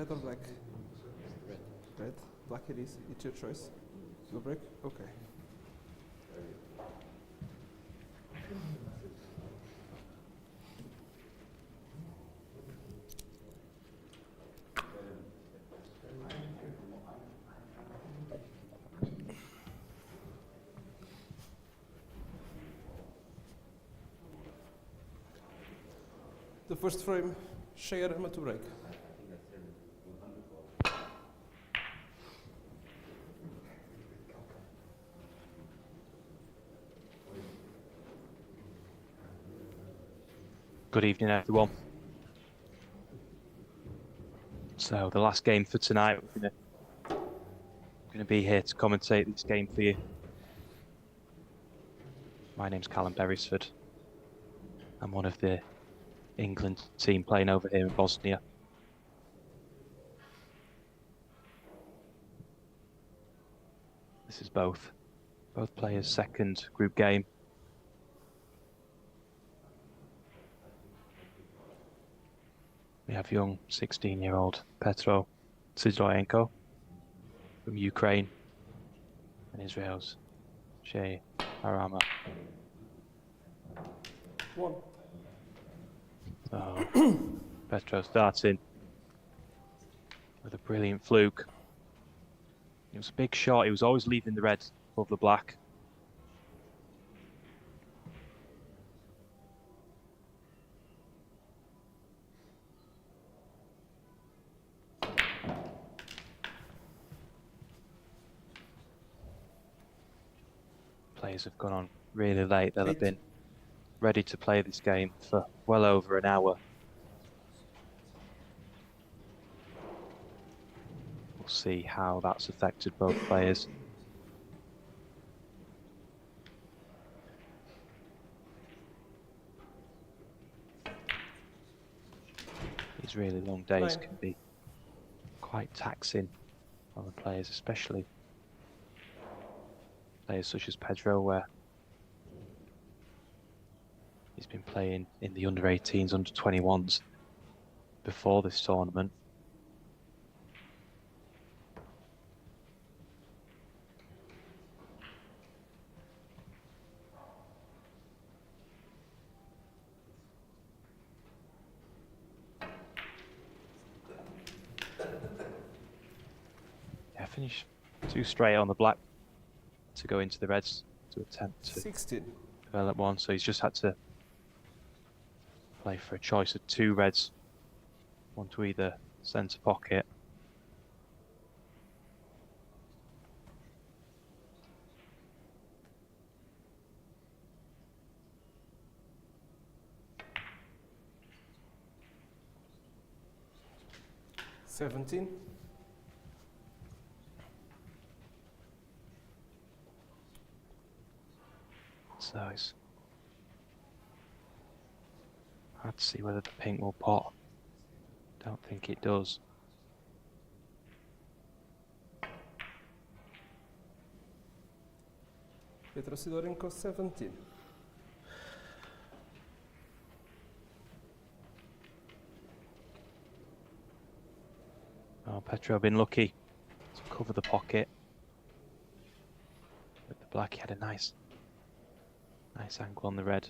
Red or black? Red. Black it is. It's your choice. No break? Okay. The first frame, Shay Arama to break. Good evening, everyone. So the last game for tonight, we're going to be here to commentate this game for you. My name's Callum Beresford. I'm one of the England team playing over here in Bosnia. This is both players' second group game. We have young 16-year-old Petro Sydorenko from Ukraine, and Israel's Shay Arama. One. So Petro starting with a brilliant fluke. It was a big shot. He was always leaving the red above the black. Players have gone on really late. They'll have been ready to play this game for well over an hour. We'll see how that's affected both players. These really long days can be quite taxing on the players, especially players such as Pedro, where he's been playing in the under-18s, under-21s before this tournament. Yeah, finish 2 straight on the black to go into the reds to attempt to 16. develop one. So he's just had to play for a choice of 2 reds, one to either centre pocket. $17. So it's hard to see whether the pink will pot. Don't think it does. Petro Sydorenko, 17. Oh, Petro been lucky to cover the pocket. With the black, he had a nice angle on the red.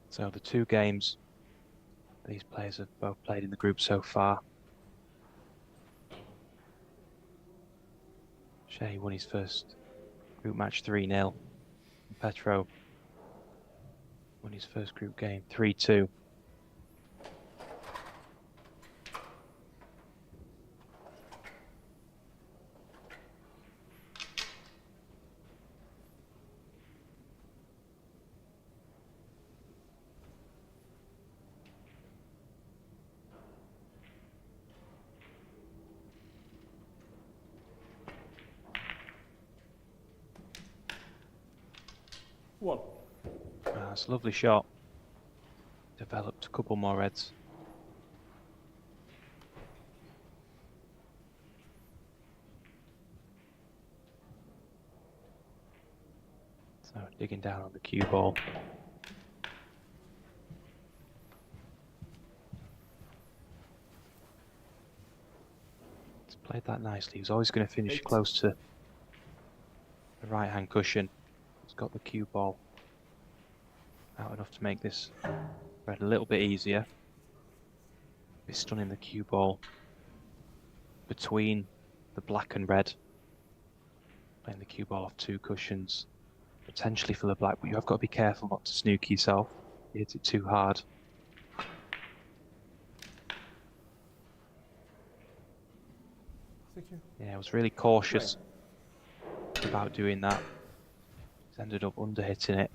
So the 2 games these players have both played in the group so far. Shay won his first group match 3-0. Petro won his first group game 3-2. One. That's a lovely shot. developed a couple more reds. So digging down on the cue ball. He's played that nicely. He was always going to finish 8. close to the right hand cushion. He's got the cue ball out enough to make this red a little bit easier. He's stunning the cue ball between the black and red. Playing the cue ball off 2 cushions. Potentially for the black, but you have got to be careful not to snook yourself. You hit it too hard. Thank you. Yeah, I was really cautious about doing that. He's ended up under hitting it.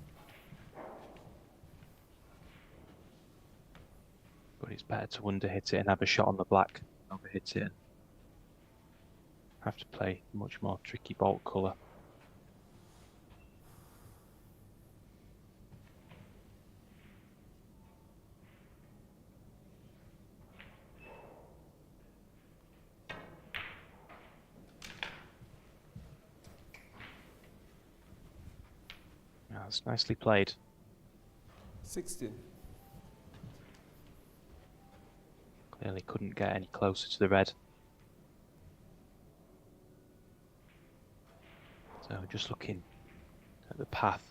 But it's better to under hit it and have a shot on the black than over hit it and have to play much more tricky bolt colour. That's nicely played. 16. Clearly couldn't get any closer to the red. So just looking at the path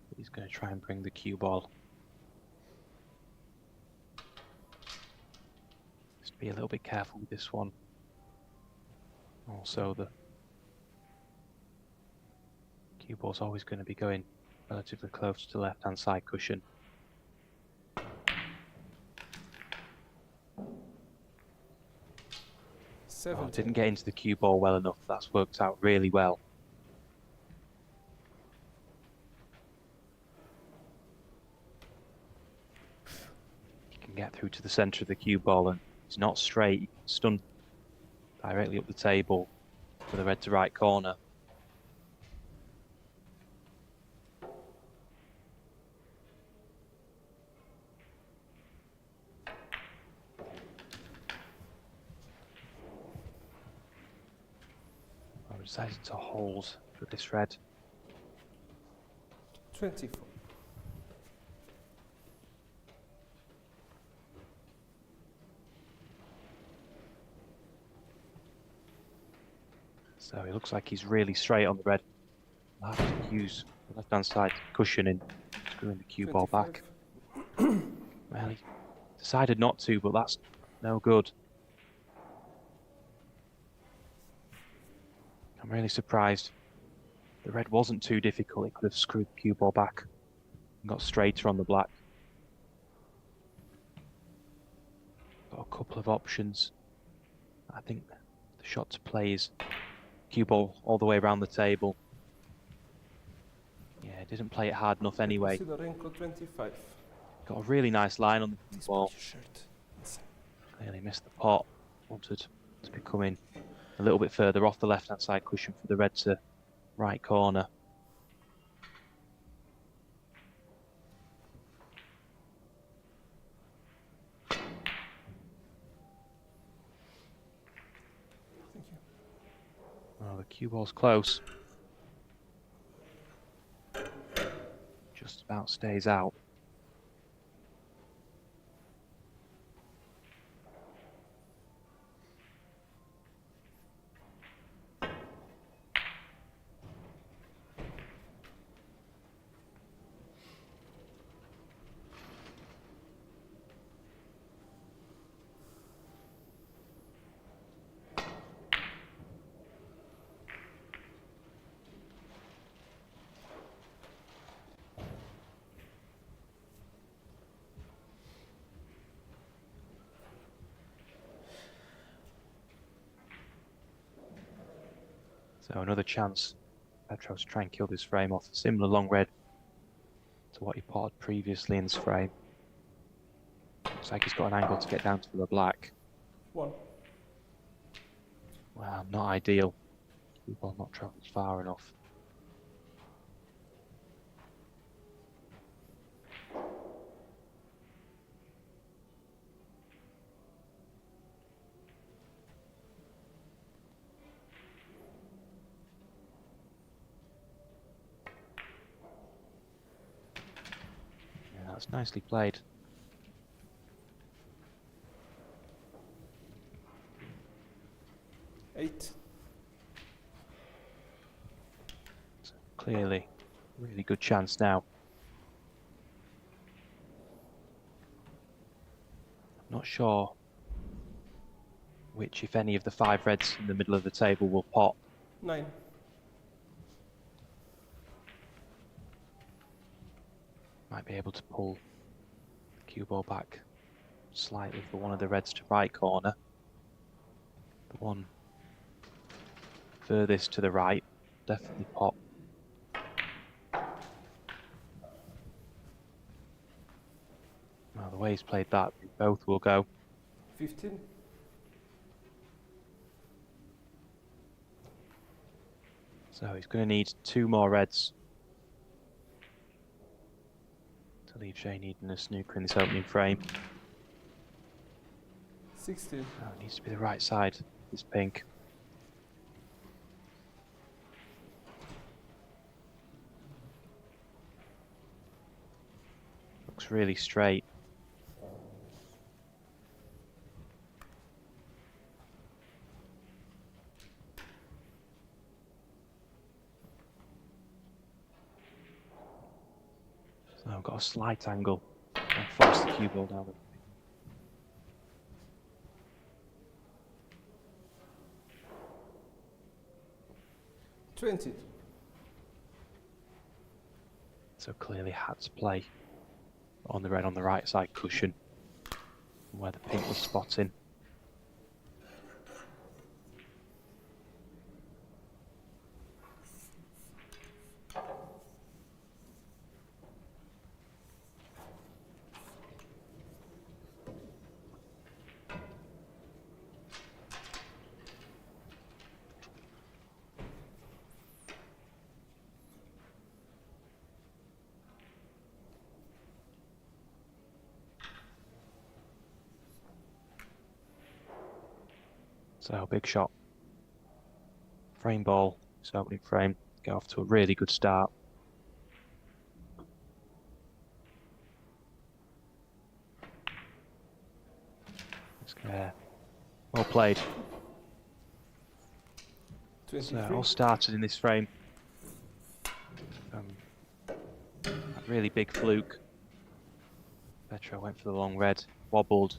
that he's going to try and bring the cue ball. Just be a little bit careful with this one. Also the cue ball's always going to be going relatively close to the left hand side cushion. Oh, didn't get into the cue ball well enough. That's worked out really well. He can get through to the centre of the cue ball and it's not straight. He can stun directly up the table for the red to right corner. Decided to hold for this red. 24. So it looks like he's really straight on the red. I'll have to use the left hand side cushion in screwing the cue ball back. Well, he decided not to, but that's no good. I'm really surprised. The red wasn't too difficult. It could have screwed the cue ball back and got straighter on the black. Got a couple of options. I think the shot to play is cue ball all the way around the table. Yeah, didn't play it hard enough anyway. Sydorenko 25. Got a really nice line on the cue ball. Clearly missed the pot. Wanted to be coming a little bit further off the left hand side cushion for the red to right corner. Thank you. Well, the cue ball's close. Just about stays out. So another chance. Petro to try and kill this frame off. A similar long red to what he potted previously in this frame. Looks like he's got an angle to get down to the black. 1. Well, not ideal. Cue ball not travelled far enough. That's nicely played. Eight. So clearly, really good chance now. I'm not sure which, if any, of the 5 reds in the middle of the table will pot. 9. Might be able to pull the cue ball back slightly for one of the reds to right corner. The one furthest to the right, definitely pot. Well, the way he's played that, both will go. 15. So he's going to need 2 more reds to leave Shay needing a snooker in this opening frame. 16. Oh, it needs to be the right side, this pink. Looks really straight. So I've got a slight angle and force the cue ball down. 20. So clearly had to play on the red on the right side cushion where the pink was spotting. So big shot. Frame ball, this opening frame, get off to a really good start. Well played. 23. So all started in this frame. A really big fluke. Petro went for the long red, wobbled,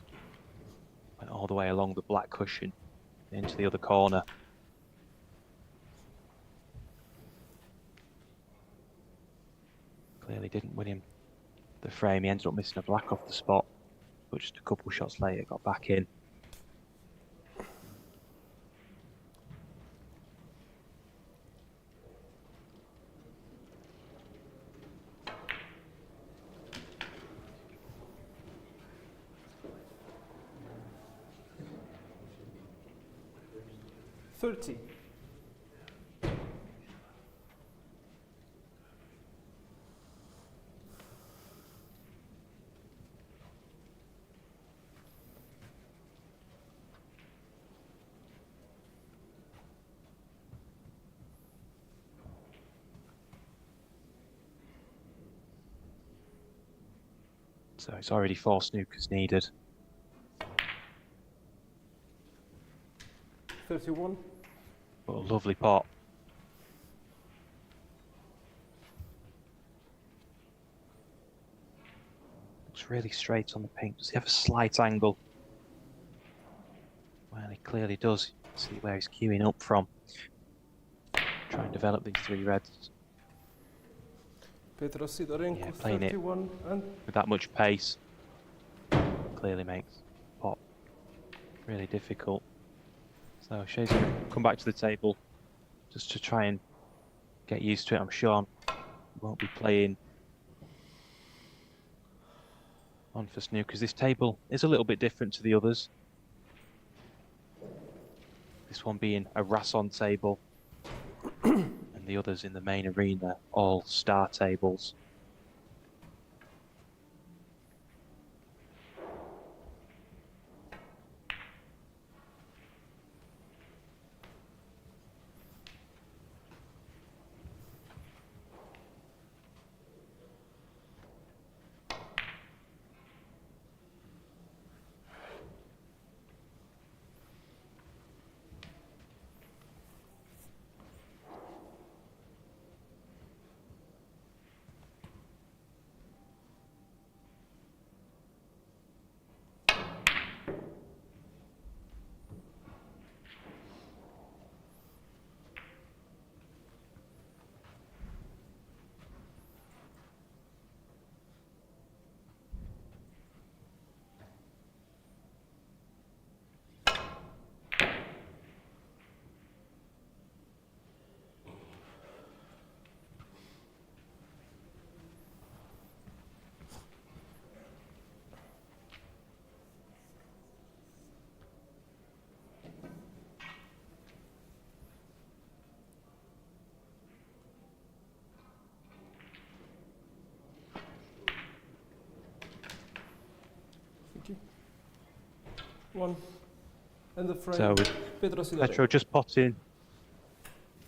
went all the way along the black cushion into the other corner. Clearly didn't win him the frame. He ended up missing a black off the spot, but just a couple shots later got back in. $30. So it's already 4 snookers needed. 31. But a lovely pot. Looks really straight on the pink. Does he have a slight angle? Well, he clearly does. See where he's queuing up from. Try and develop these 3 reds. Petro Sydorenko, Yeah, playing 31. And with that much pace clearly makes pot really difficult. So Shay's going to come back to the table just to try and get used to it. I'm sure he won't be playing on for snookers. This table is a little bit different to the others. This one being a Rasson table and the others in the main arena all star tables. 1. And the frame, So with Petro Sydorenko. Petro just potting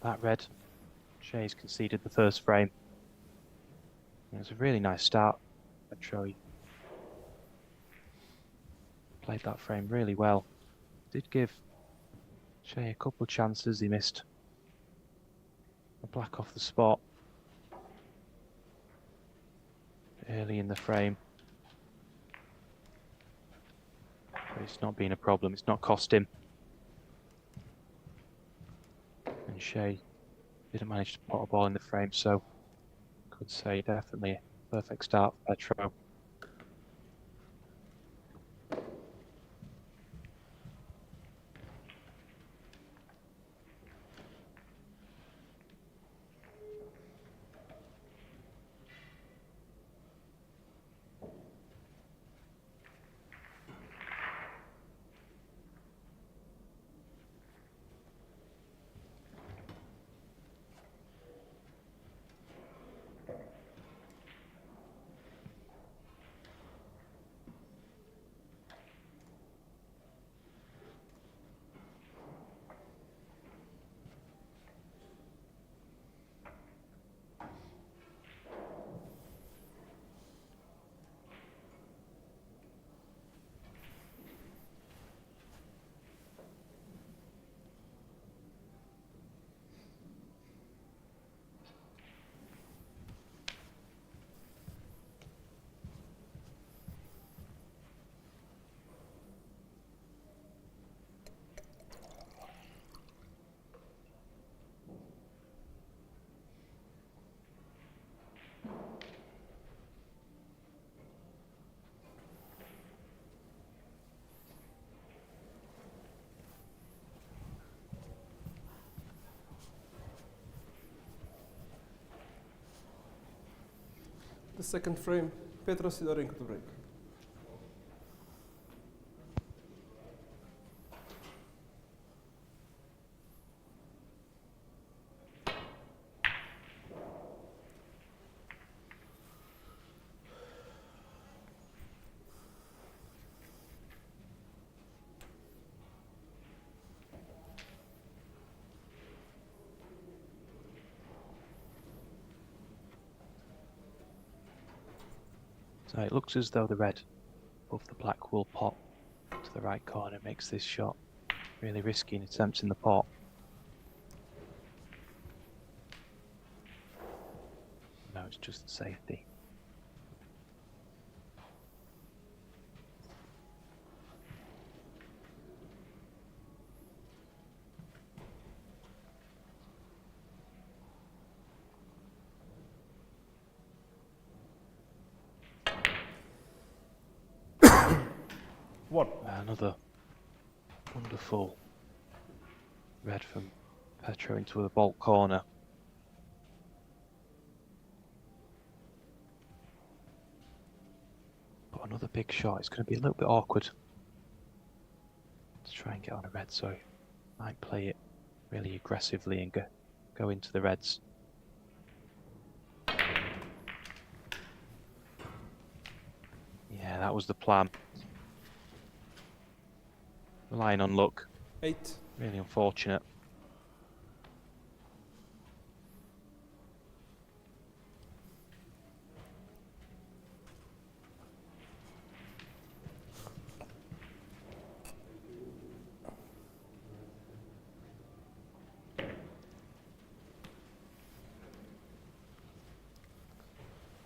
that red, Shay's conceded the first frame. It was a really nice start. Petro played that frame really well. Did give Shay a couple of chances. He missed a black off the spot early in the frame. But it's not been a problem. It's not cost him. And Shay didn't manage to put a ball in the frame, so could say definitely a perfect start for Petro. The second frame, Petro Sydorenko to break. So it looks as though the red above the black will pop to the right corner, makes this shot really risky in attempting the pot. No, it's just the safety. One. Another wonderful red from Petro into the baulk corner. But another big shot. It's going to be a little bit awkward to try and get on a red, so might play it really aggressively and go into the reds. Yeah, that was the plan. Relying on luck. 8. Really unfortunate.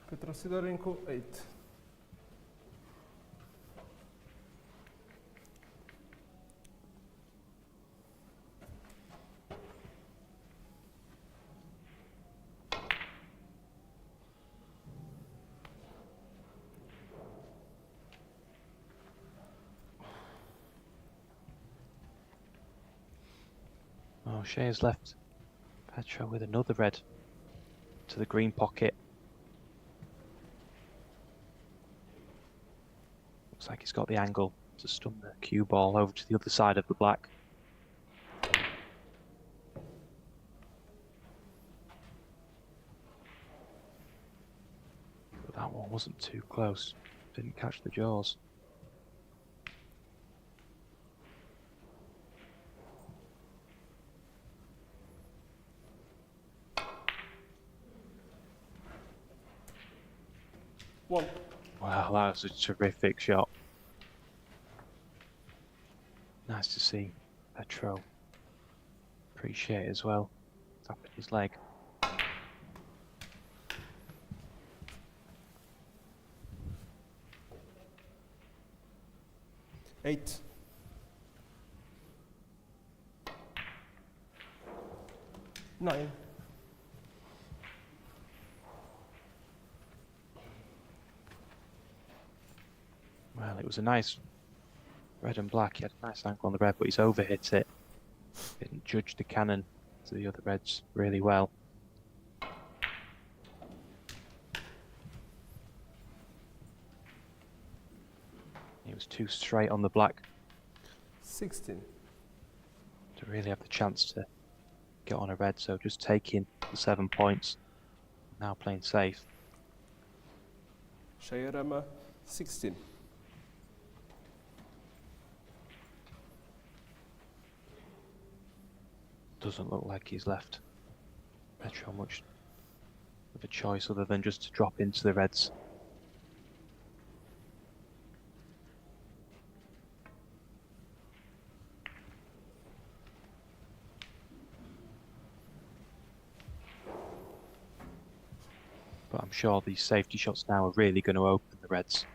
Petro Sydorenko, 8. Oh, Shay has left Petro with another red to the green pocket. Looks like he's got the angle to stun the cue ball over to the other side of the black. But that one wasn't too close. Didn't catch the jaws. 1. Wow, that was a terrific shot. Nice to see Petro appreciate it as well. Tapping his leg. Eight. 9. Well, it was a nice red and black. He had a nice angle on the red, but he's overhit it. Didn't judge the cannon to the other reds really well. He was too straight on the black 16. to really have the chance to get on a red, so just taking the 7 points. Now playing safe. Shay Arama, 16. Doesn't look like he's left Petro much of a choice other than just to drop into the reds. But I'm sure these safety shots now are really going to open the reds.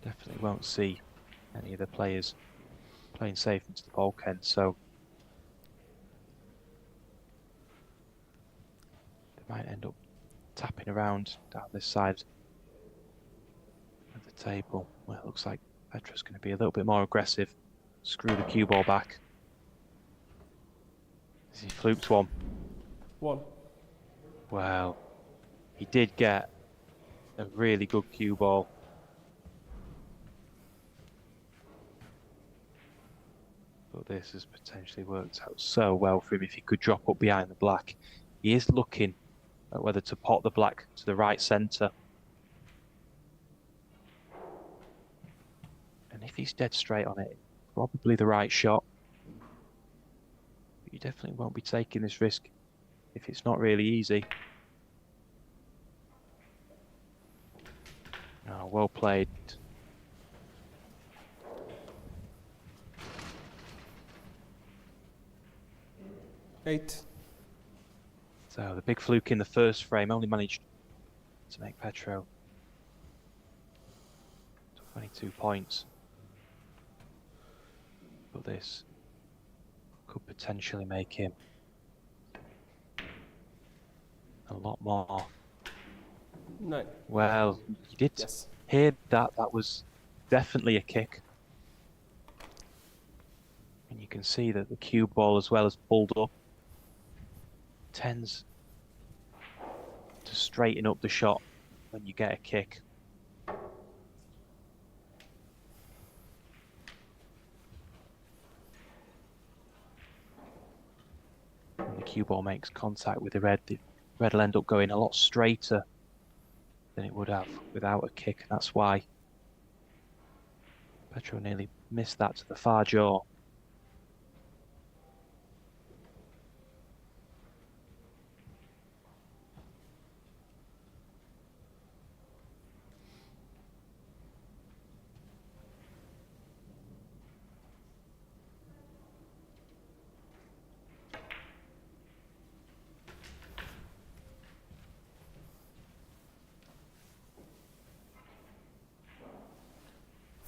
Definitely won't see any of the players playing safe into the bulkhead, so they might end up tapping around down this side of the table. Well, it looks like Petro's going to be a little bit more aggressive. Screw the cue ball back. As he fluked one. 1. Well, he did get a really good cue ball. But this has potentially worked out so well for him if he could drop up behind the black. He is looking at whether to pot the black to the right centre. And if he's dead straight on it, probably the right shot. But you definitely won't be taking this risk if it's not really easy. Oh, well played. Eight. So the big fluke in the first frame only managed to make Petro 22 points. But this could potentially make him a lot more. 9. Well, you did Yes. hear that. That was definitely a kick. And you can see that the cue ball as well has pulled up. Tends to straighten up the shot when you get a kick. When the cue ball makes contact with the red will end up going a lot straighter than it would have without a kick, and that's why Petro nearly missed that to the far jaw.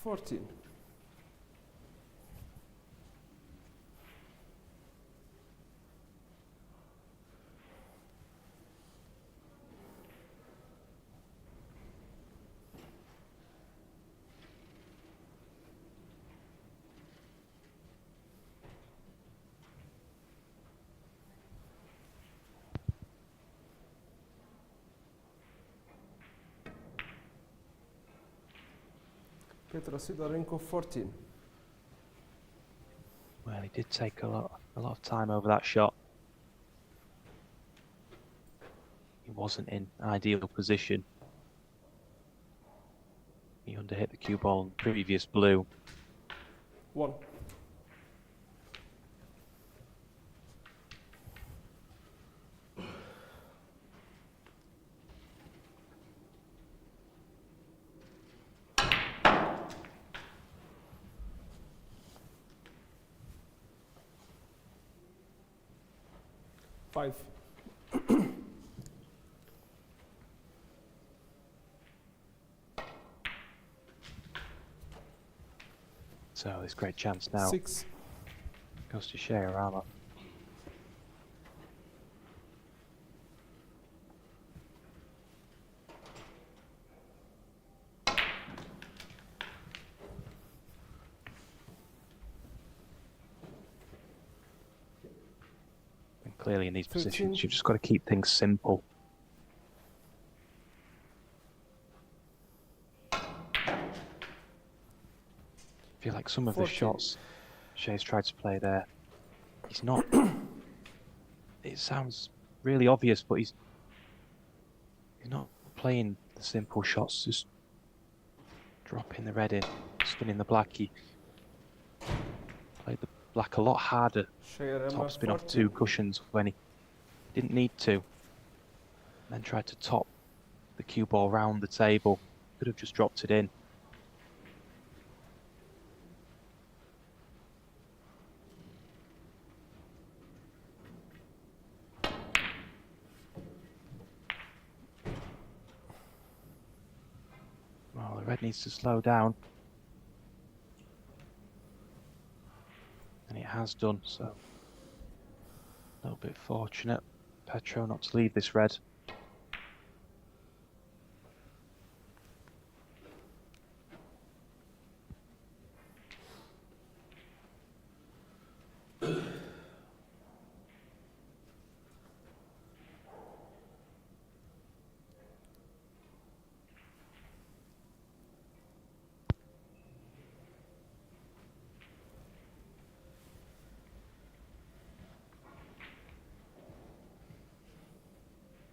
Fourteen. Petro Sydorenko, 14. Well, he did take a lot of time over that shot. He wasn't in ideal position. He underhit the cue ball in the previous blue. 1. 5. So this great chance now 6. goes to Shay Arama. And clearly in these 13. positions you've just got to keep things simple. I feel like some of the 14. shots Shay's tried to play there, he's not. It sounds really obvious, but he's not playing the simple shots, just dropping the red in, spinning the black. He played the black a lot harder, Shay Arama, top spin off 14. 2 cushions when he didn't need to. Then tried to top the cue ball round the table, could have just dropped it in. Well, the red needs to slow down. And it has done, so a little bit fortunate. Petro not to leave this red.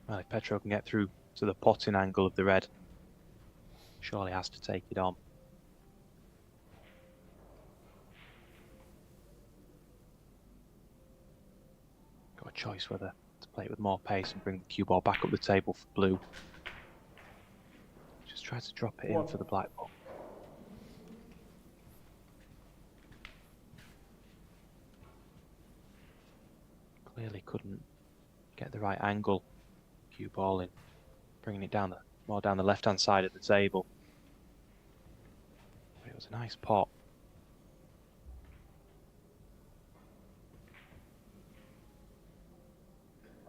Well, if Petro can get through to the potting angle of the red, surely has to take it on. Got a choice whether to play it with more pace and bring the cue ball back up the table for blue. Just try to drop it in for the black ball. Clearly couldn't get the right angle. Cue ball in, bringing it down more down the left-hand side of the table. But it was a nice pot.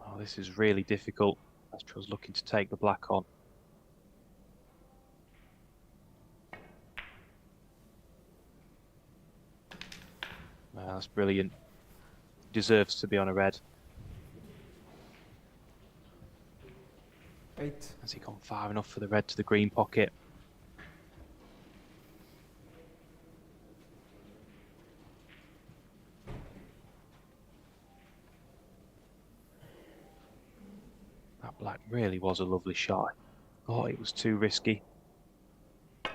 Oh, this is really difficult. Petro's looking to take the black on. Well, that's brilliant. Deserves to be on a red. 8. Has he gone far enough for the red to the green pocket? That black really was a lovely shot. I thought it was too risky. I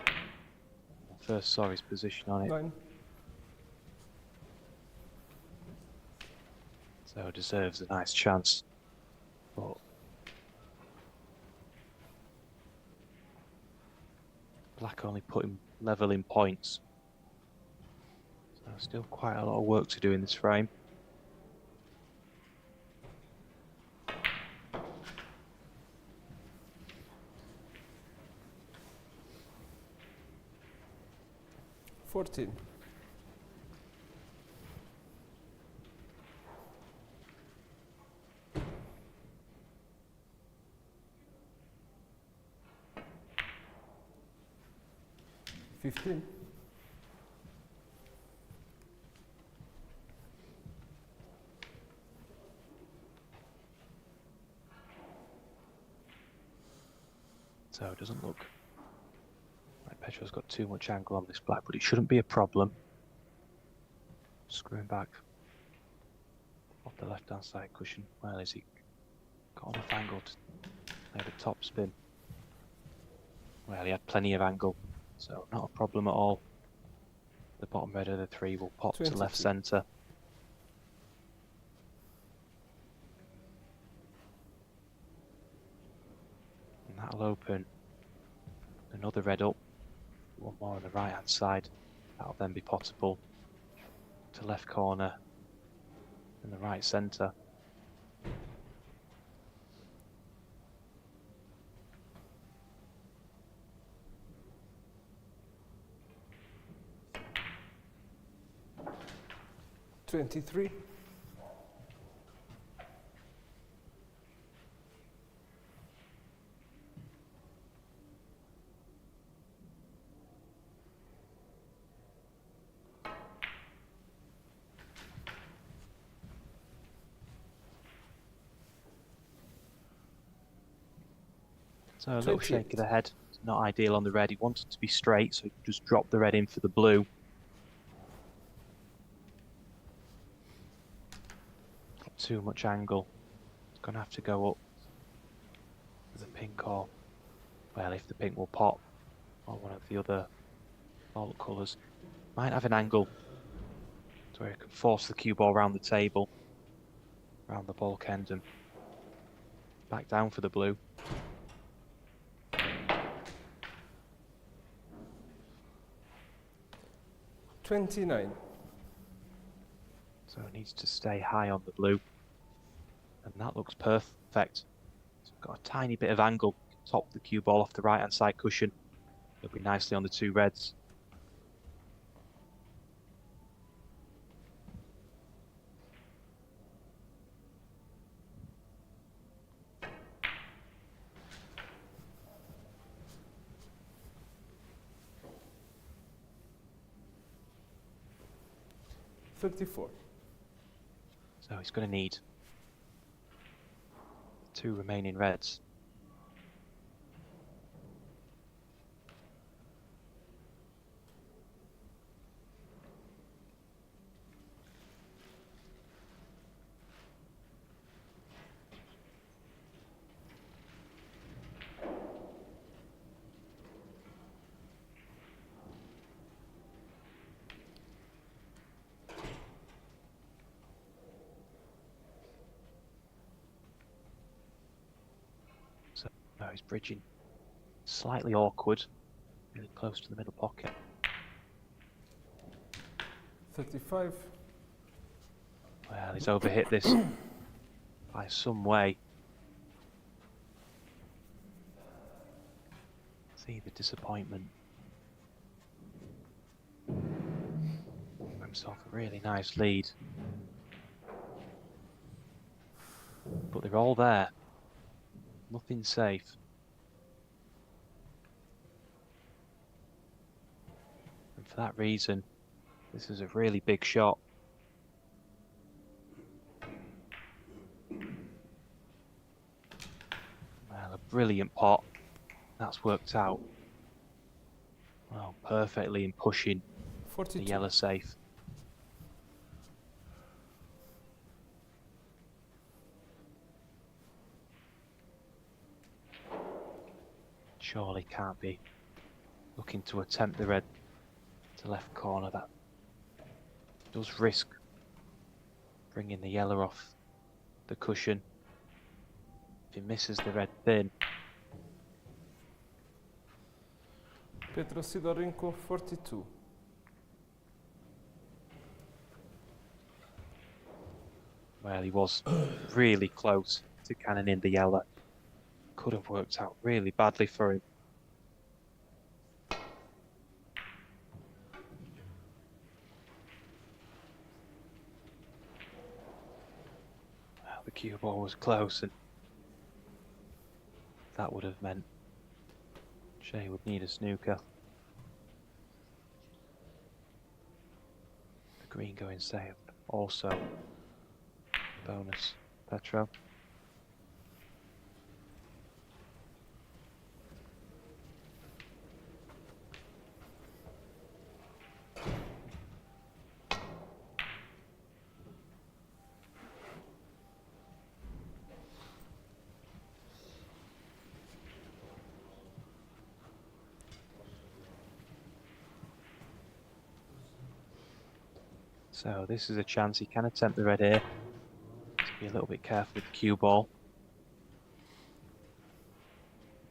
first saw his position on it. 9. So deserves a nice chance. But black only put him level in points. So still quite a lot of work to do in this frame. $14. 15. So it doesn't look like Petro's got too much angle on this black, but it shouldn't be a problem. Screwing back off the left-hand side cushion. Well, is he got enough angle to play the top spin? Well, he had plenty of angle, so not a problem at all. The bottom red of the 3 will pop to 22. left centre. And that'll open another red up. One more on the right hand side. That'll then be potable to left corner and the right centre. 23. So a little 28. shake of the head. It's not ideal on the red. He wanted to be straight, so he just dropped the red in for the blue. Not too much angle. It's going to have to go up with the pink or, well, if the pink will pop, or one of the other alt colours. Might have an angle to where he can force the cue ball around the table, around the bulk end, and back down for the blue. 29. So it needs to stay high on the blue. And that looks perfect. So we've got a tiny bit of angle. Top the cue ball off the right hand side cushion. It'll be nicely on the two reds. $34. So he's going to need two remaining reds. So he's bridging slightly awkward, really close to the middle pocket. 35. Well, he's overhit this by some way. See the disappointment. Himself a really nice lead. But they're all there. Nothing safe. And for that reason, this is a really big shot. Well, a brilliant pot. That's worked out, well, perfectly in pushing 42. the yellow safe. Surely can't be looking to attempt the red to left corner. That does risk bringing the yellow off the cushion. If he misses the red thin, Petro Sydorenko, 42. well, he was really close to cannoning the yellow. Could have worked out really badly for him. Well, the cue ball was close, and that would have meant Shay would need a snooker. The green going safe. Also, bonus Petro. So this is a chance he can attempt the red here. To be a little bit careful with the cue ball.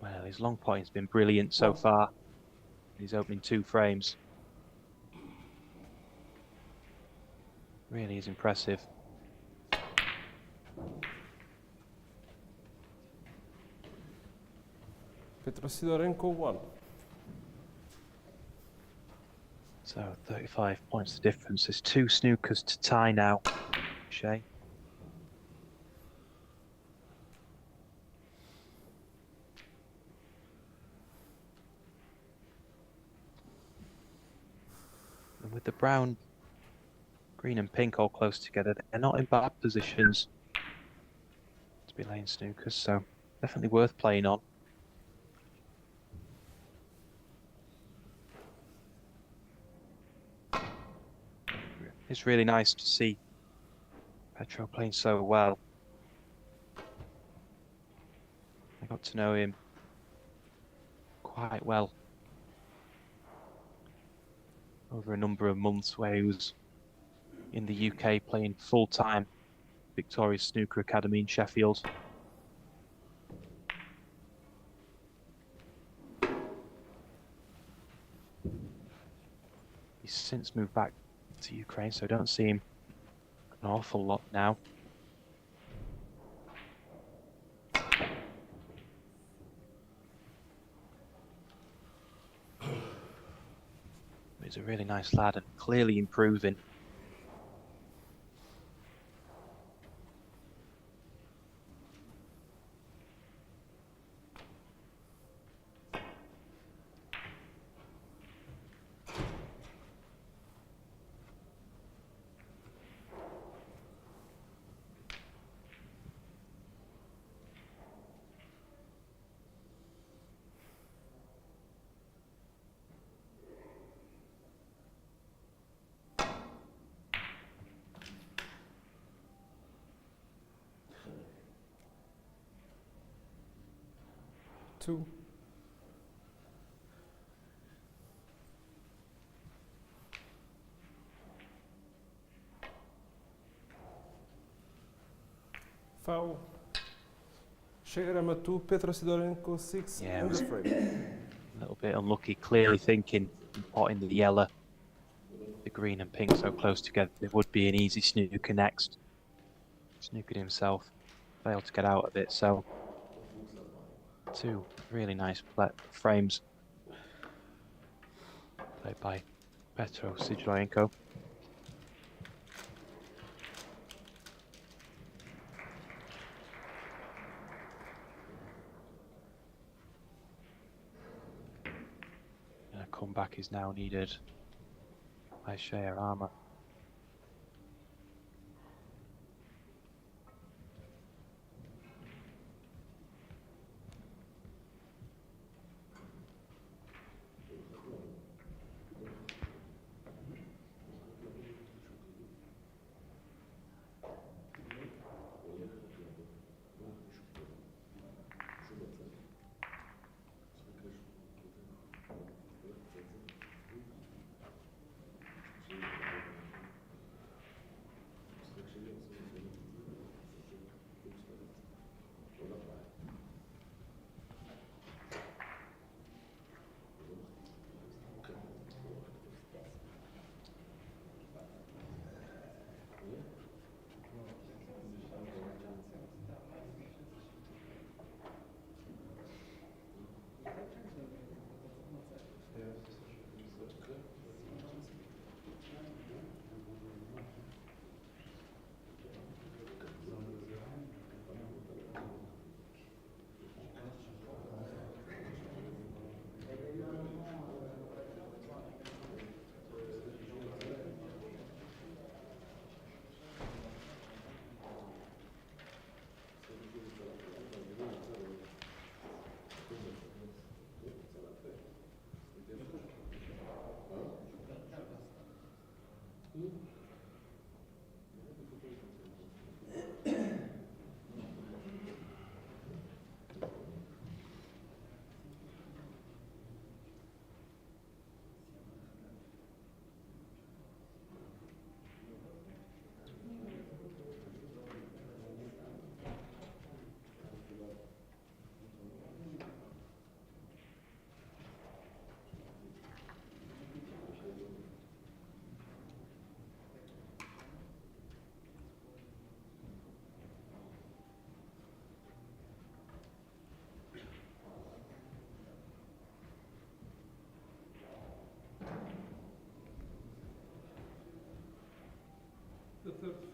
Well, his long pointing's been brilliant so far. He's opening 2 frames. Really is impressive. Petro Sydorenko, 1. So 35 points the difference. There's 2 snookers to tie now, Shay. And with the brown, green and pink all close together, they're not in bad positions to be laying snookers, so definitely worth playing on. It's really nice to see Petro playing so well. I got to know him quite well over a number of months where he was in the UK playing full-time Victoria's Snooker Academy in Sheffield. He's since moved back to Ukraine, so I don't see him an awful lot now. He's a really nice lad and clearly improving. Two. Foul. Shay Arama 2, Petro Sydorenko 6, Yeah, and the frame. a little bit unlucky, clearly thinking, potting the yellow, the green and pink so close together, it would be an easy snooker next. Snookered himself, failed to get out of it, so 2 really nice frames played by Petro Sydorenko. And a comeback is now needed by Shay Arama.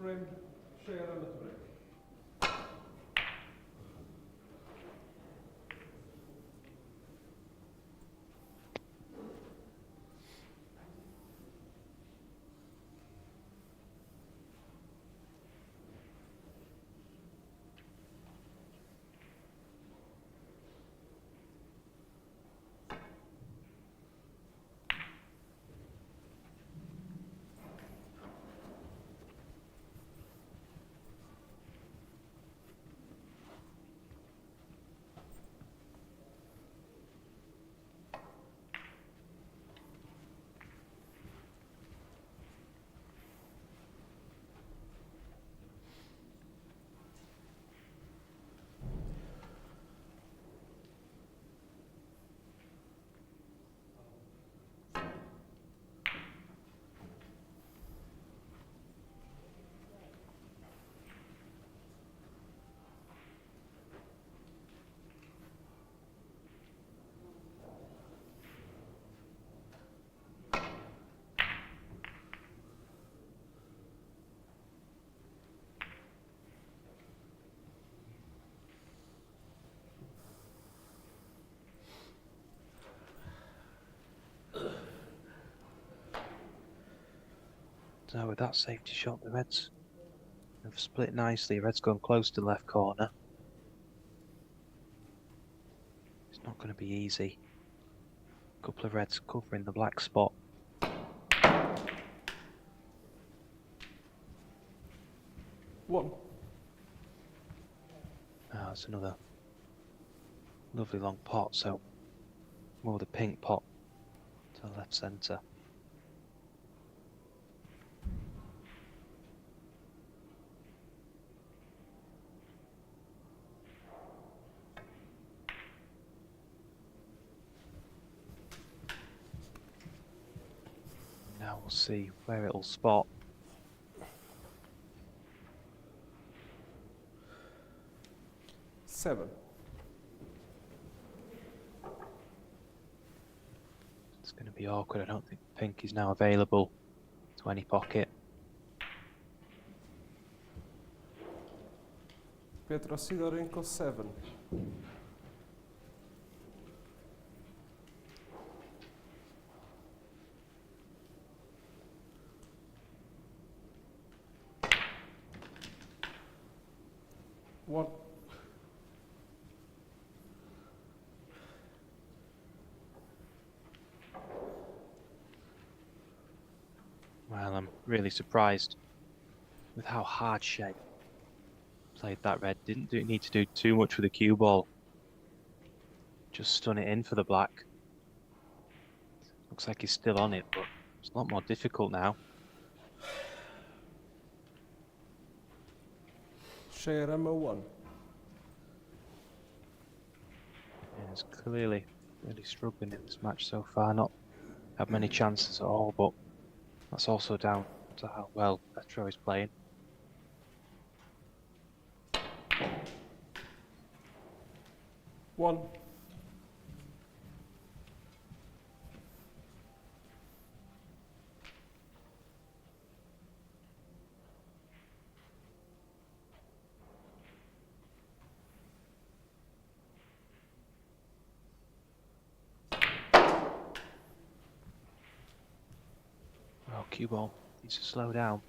frame, Shay Arama to break. So with that safety shot, the Reds have split nicely. Red's gone close to the left corner. It's not going to be easy. A couple of Reds covering the black spot. One. Now it's another lovely long pot, so more the pink pot to the left centre. Now we'll see where it'll spot. Seven. It's going to be awkward. I don't think pink is now available to any pocket. Petro Sydorenko 7. One. Well, I'm really surprised with how hard Shay played that red. Didn't need to do too much with the cue ball. Just stun it in for the black. Looks like he's still on it, but it's a lot more difficult now. Shay Arama 1. He's clearly really struggling in this match so far. Not had many chances at all, but that's also down to how well Petro is playing. One. Oh, cue ball needs to slow down.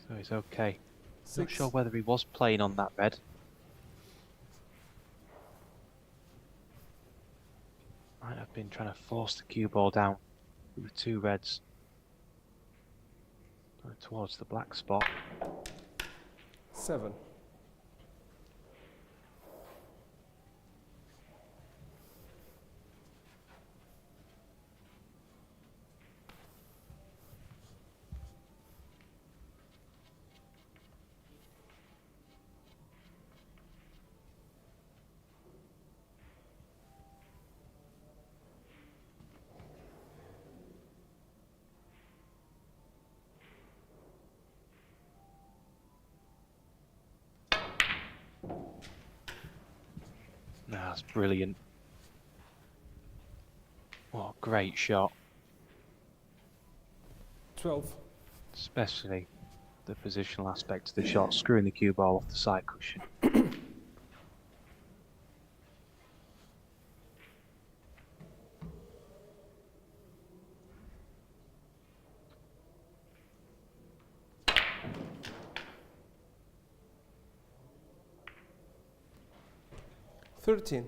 So he's okay. Not sure whether he was playing on that red. Might have been trying to force the cue ball down with the two reds towards the black spot. 7. That's brilliant. What a great shot. 12. Especially the positional aspect of the shot, screwing the cue ball off the side cushion. $13.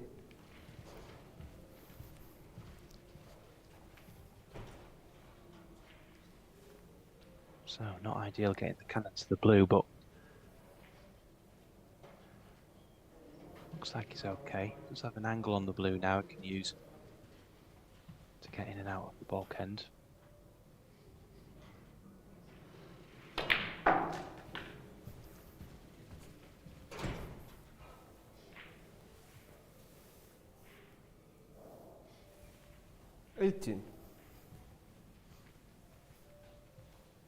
So not ideal getting the cannon to the blue, but looks like he's okay. Does have an angle on the blue now it can use to get in and out of the bulk end. $18.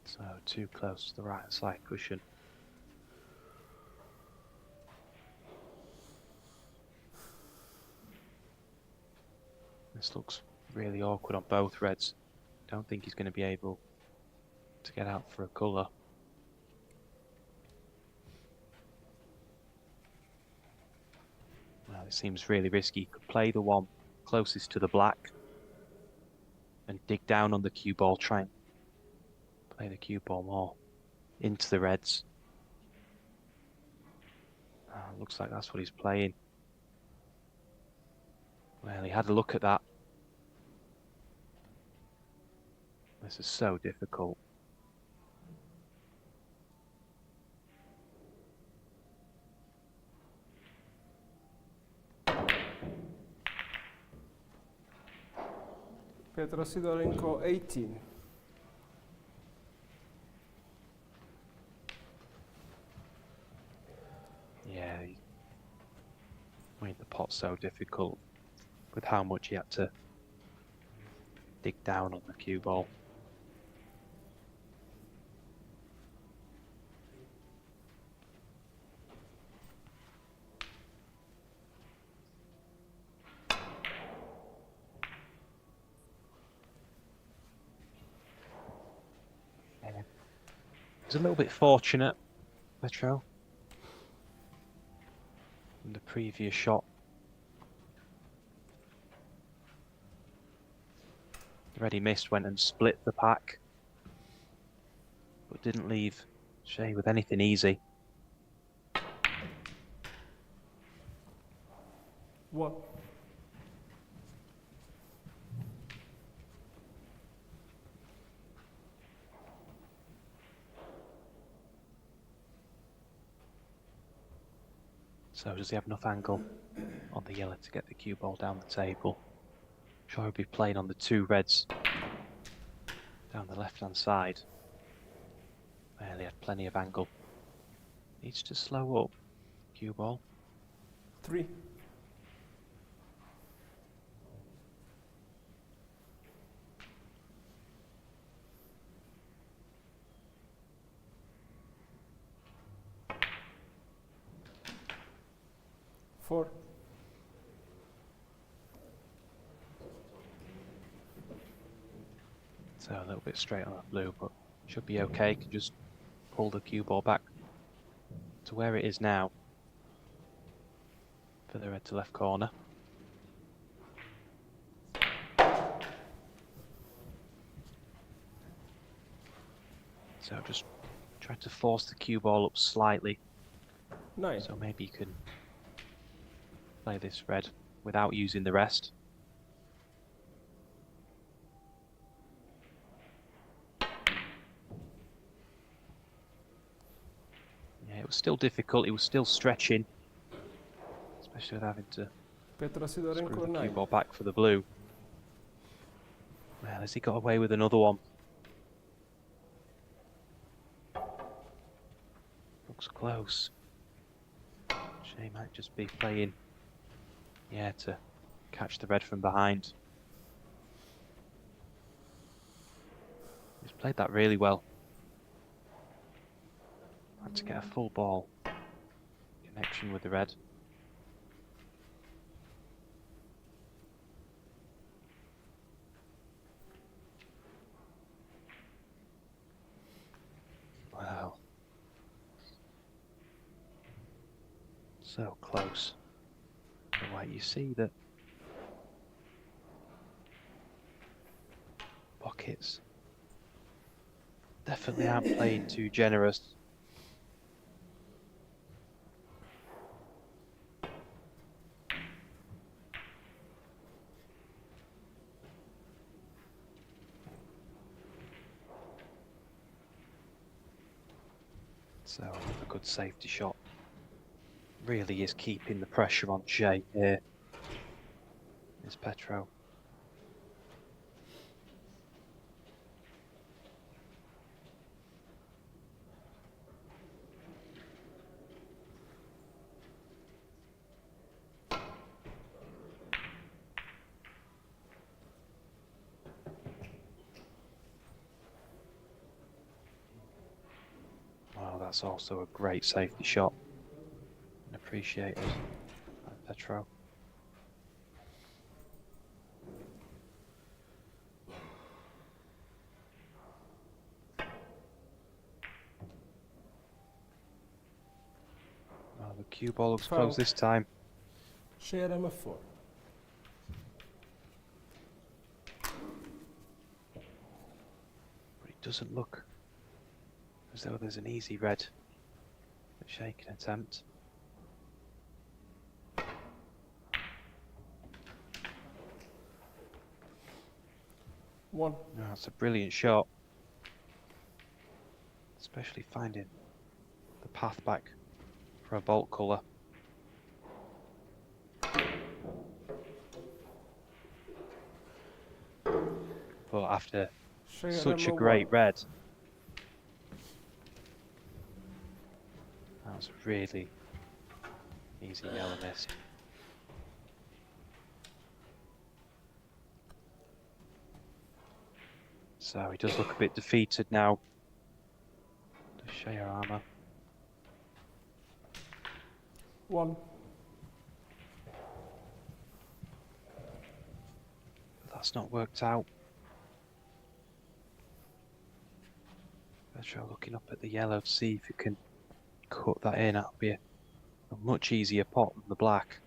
So too close to the right side cushion. This looks really awkward on both reds. Don't think he's going to be able to get out for a colour. Well, it seems really risky. He could play the one closest to the black and dig down on the cue ball, try and play the cue ball more into the reds. Looks like that's what he's playing. Well, he had a look at that. This is so difficult. Petro Sydorenko, 18. Yeah, he made the pot so difficult with how much he had to dig down on the cue ball. He was a little bit fortunate, Petro, in the previous shot. The red he missed went and split the pack, but didn't leave Shay with anything easy. What? So does he have enough angle on the yellow to get the cue ball down the table? Sure, he'll be playing on the two reds down the left-hand side. Well, he had plenty of angle. Needs to slow up. Cue ball. 3. $4. So a little bit straight on that blue, but should be okay. Can just pull the cue ball back to where it is now for the red to left corner. So just try to force the cue ball up slightly. 9. So maybe you can play this red without using the rest. Yeah, it was still difficult. It was still stretching, especially with having to Petro screw Sydorenko, the cue 9. ball back for the blue. Well, has he got away with another one? Looks close. Shay might just be playing, yeah, to catch the red from behind. He's played that really well. Had to get a full ball connection with the red. So close. The way you see that pockets definitely aren't playing too generous. So another good safety shot. Really is keeping the pressure on Shay here. Is Petro. Wow, that's also a great safety shot. And appreciated by Petro. Well, the cue ball looks Foul. close this time. Shay Arama 4. But it doesn't look as though there's an easy red that Shay can attempt. One. No, it's a brilliant shot. Especially finding the path back for a bolt colour. But after Shay such a Arama great 1. red, that was a really easy yellow miss. So he does look a bit defeated now. Shay Arama. 1. That's not worked out. Petro looking up at the yellow to see if you can cut that in. That'll be a much easier pot than the black.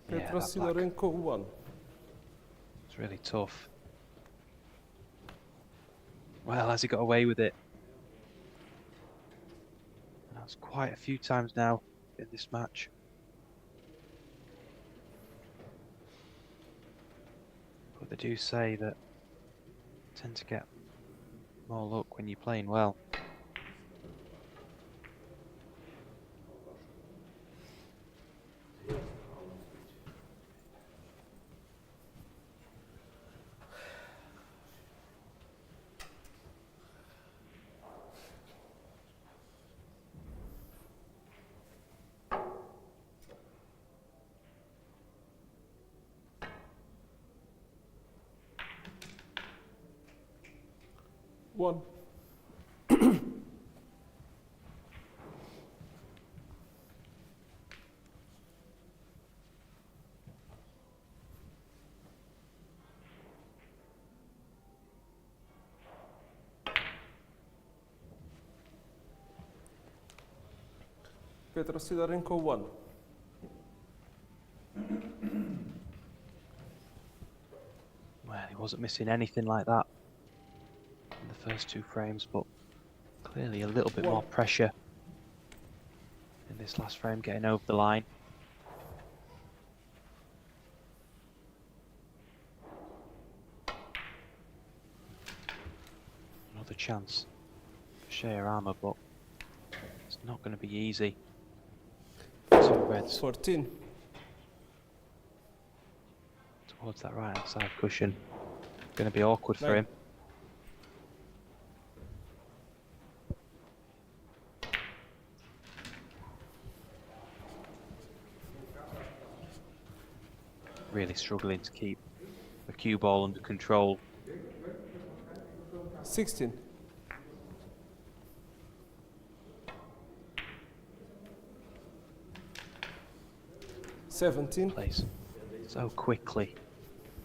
Petro that black. Sydorenko 1. It's really tough. Well, has he got away with it? That's quite a few times now in this match. But they do say that you tend to get more luck when you're playing well. One. Petro Sydorenko 1. Well, he wasn't missing anything like that in the first two frames, but clearly a little bit more pressure in this last frame, getting over the line. Another chance for Shay Arama, but it's not going to be easy. Two reds 14. towards that right hand side cushion. Going to be awkward for 9. him. Really struggling to keep the cue ball under control. 16. 17. Plays so quickly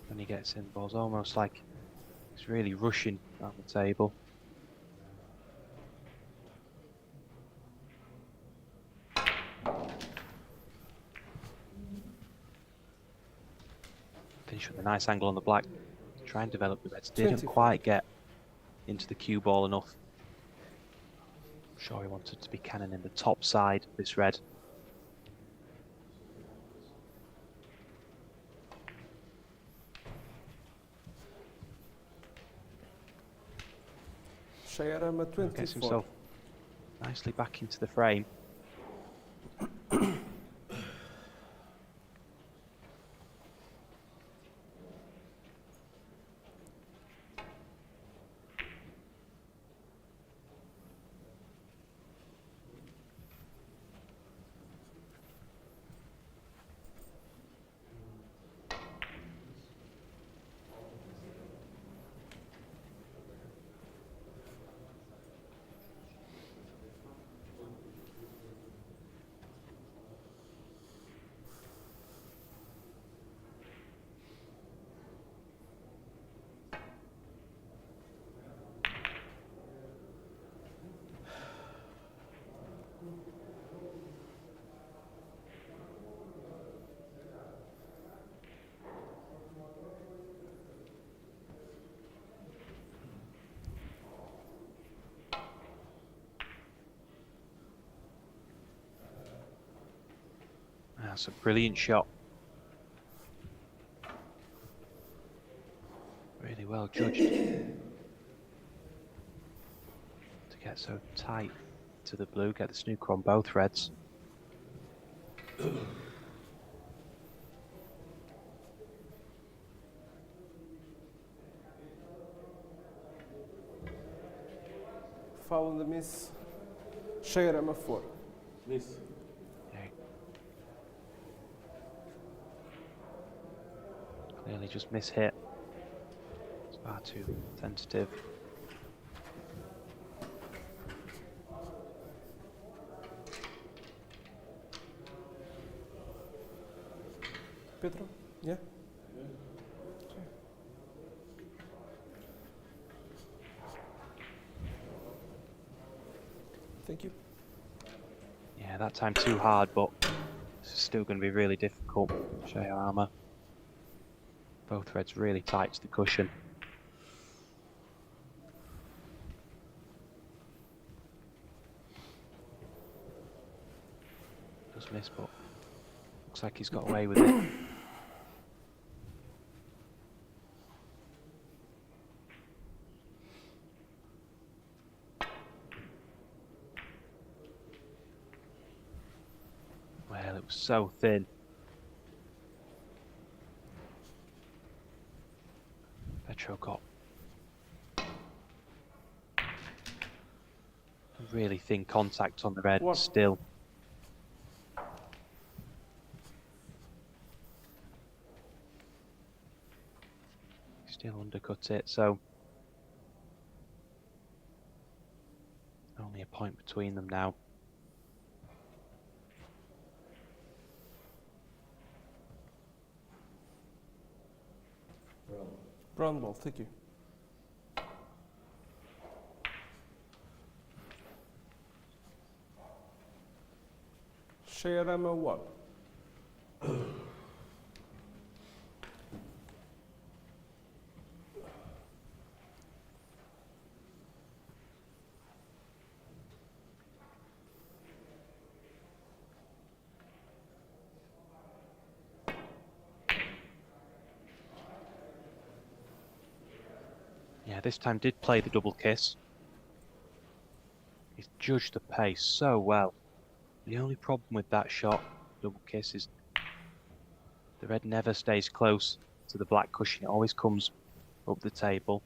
when he gets in balls, almost like he's really rushing around the table. Finish with a nice angle on the black. Try and develop the reds. Didn't 25. quite get into the cue ball enough. I'm sure he wanted to be cannon in the top side of this red. Shay Arama, Gets 24. himself nicely back into the frame. That's a brilliant shot. Really well judged to get so tight to the blue, get the snooker on both reds. Foul on the miss. Shay Arama, 4. Miss. Okay. Clearly just mishit. It's far too tentative. Petro? Yeah? Thank you. Yeah, that time too hard, but this is still going to be really difficult. Shay Arama. Both reds really tight to the cushion. Just missed, but looks like he's got away with it. Well, it was so thin. Petro got really thin contact on the red, What? still. Still undercut it, so only a point between them now. Brown ball, thank you. Shay Arama, 1. Yeah, this time did play the double kiss. He's judged the pace so well. The only problem with that shot, double kiss, is the red never stays close to the black cushion. It always comes up the table.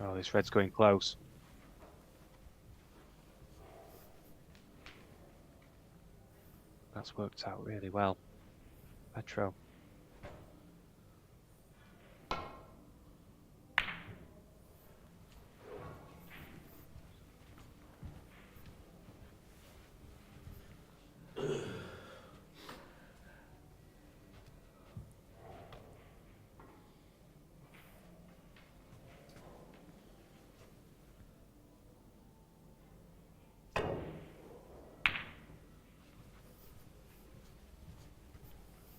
Oh, this red's going close. That's worked out really well. Petro.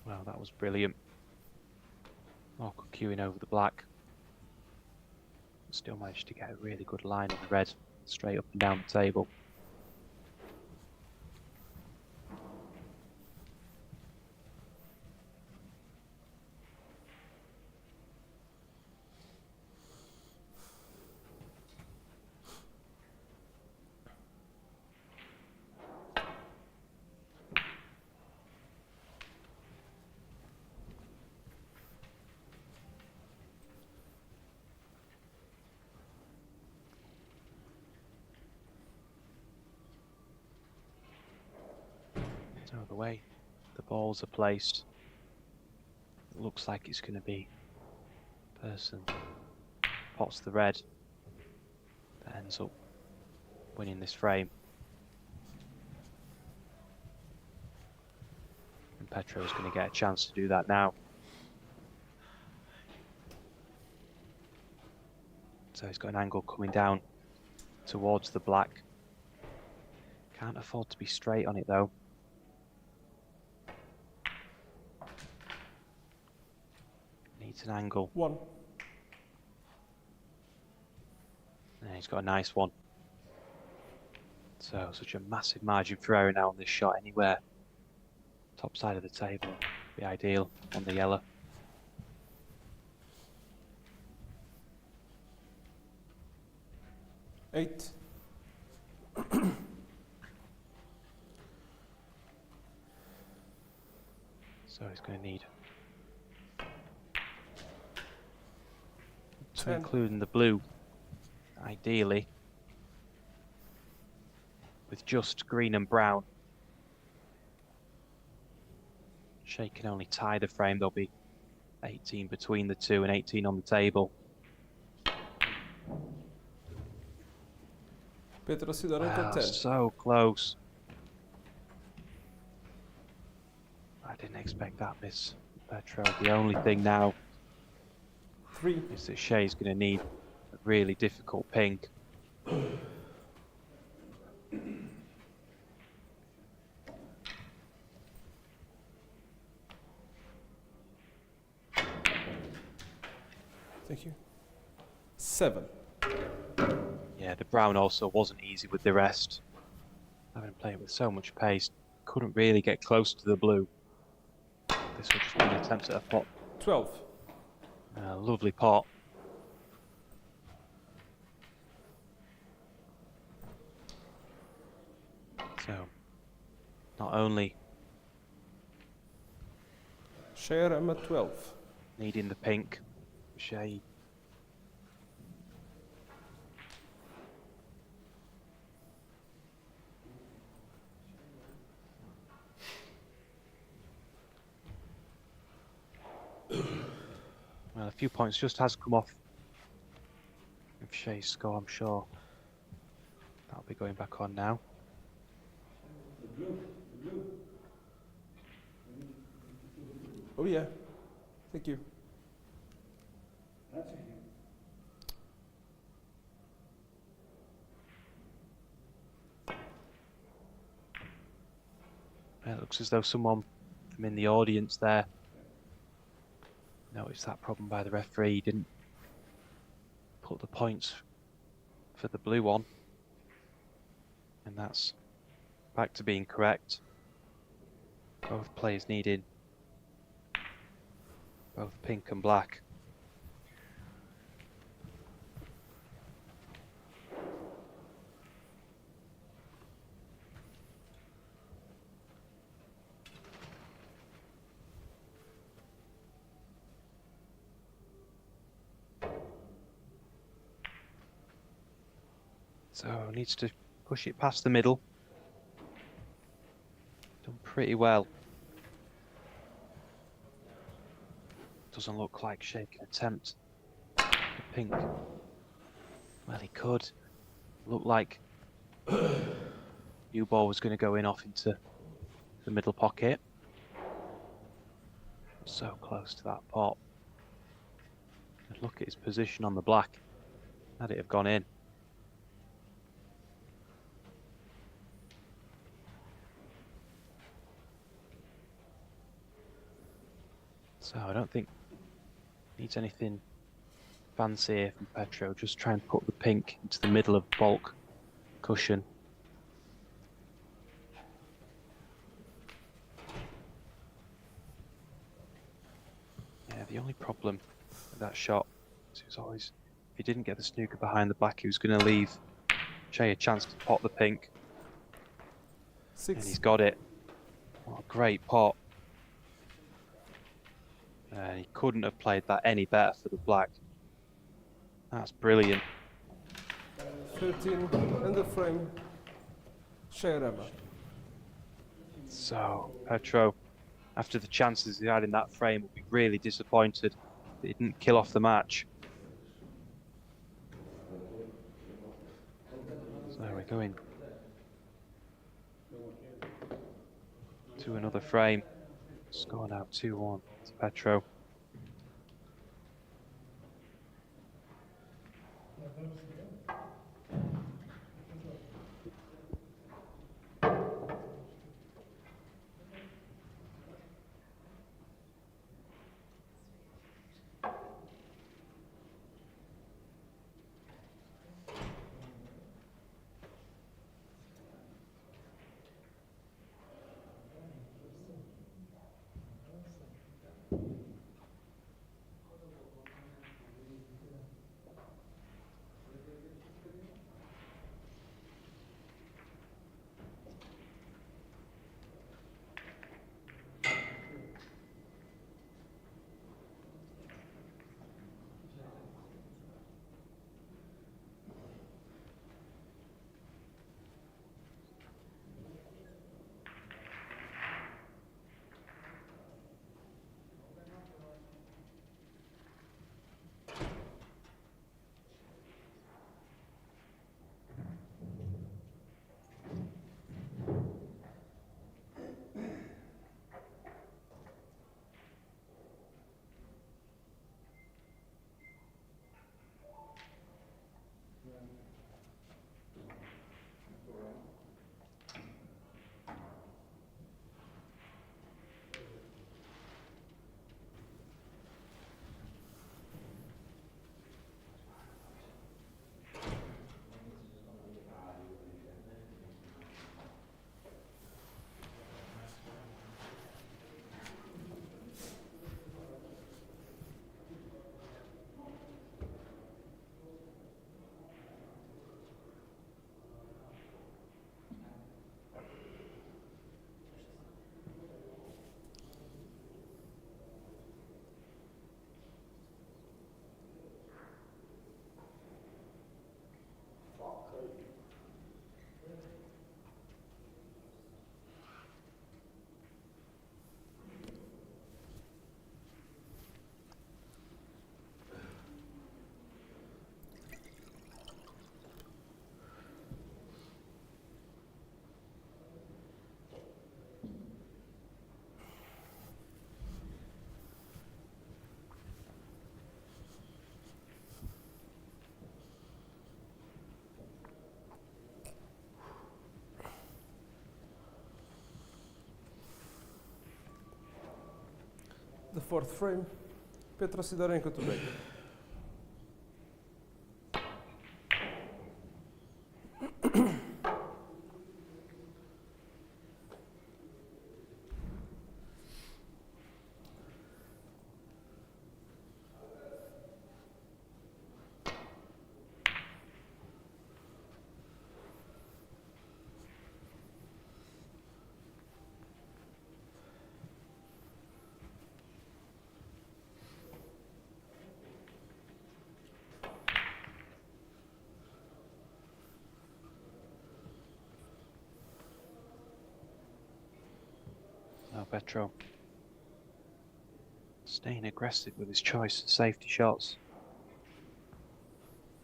Well, that was brilliant. Marco queuing over the black. Still managed to get a really good line on the red, straight up and down the table. So the way the balls are placed, it looks like it's going to be the person pots the red that ends up winning this frame. And Petro is going to get a chance to do that now. So he's got an angle coming down towards the black. Can't afford to be straight on it though. Needs an angle. One. And he's got a nice one. So such a massive margin for error now on this shot. Anywhere top side of the table would be ideal on the yellow. Eight. So he's going to need to 10. include in the blue, ideally, with just green and brown. Shay can only tie the frame. There'll be 18 between the two and 18 on the table. Petro Sydorenko, Wow, 10. so close. I didn't expect that miss, Petro. The only thing now 3. is that Shay's going to need a really difficult pink. Thank you. 7. Yeah, the brown also wasn't easy with the rest. Having played with so much pace, couldn't really get close to the blue. This was just an attempt at a pot. 12. Lovely pot. So, not only Shay Arama, 12. needing the pink, Shay well, a few points just has come off of Shay's score, I'm sure. That'll be going back on now. Oh yeah. Thank you. It looks as though someone from in the audience there noticed that problem by the referee. He didn't put the points for the blue on, and that's back to being correct. Both players needing both pink and black. So needs to push it past the middle. Done pretty well. Doesn't look like Shay can attempt the pink. Well, he could. Looked like new ball was going to go in off into the middle pocket. So close to that pot. And look at his position on the black. Had it have gone in. So I don't think needs anything fancy here from Petro. Just try and put the pink into the middle of bulk cushion. Yeah, the only problem with that shot was always, if he didn't get the snooker behind the black, he was going to leave Shay a chance to pot the pink. 6. And he's got it. What a great pot. And he couldn't have played that any better for the black. That's brilliant. 13 in the frame. Shay Arama. So, Petro, after the chances he had in that frame, will be really disappointed that he didn't kill off the match. So we're going to another frame. Score now 2-1 to Petro. The fourth frame. Petro Sydorenko to break. Now Petro staying aggressive with his choice of safety shots.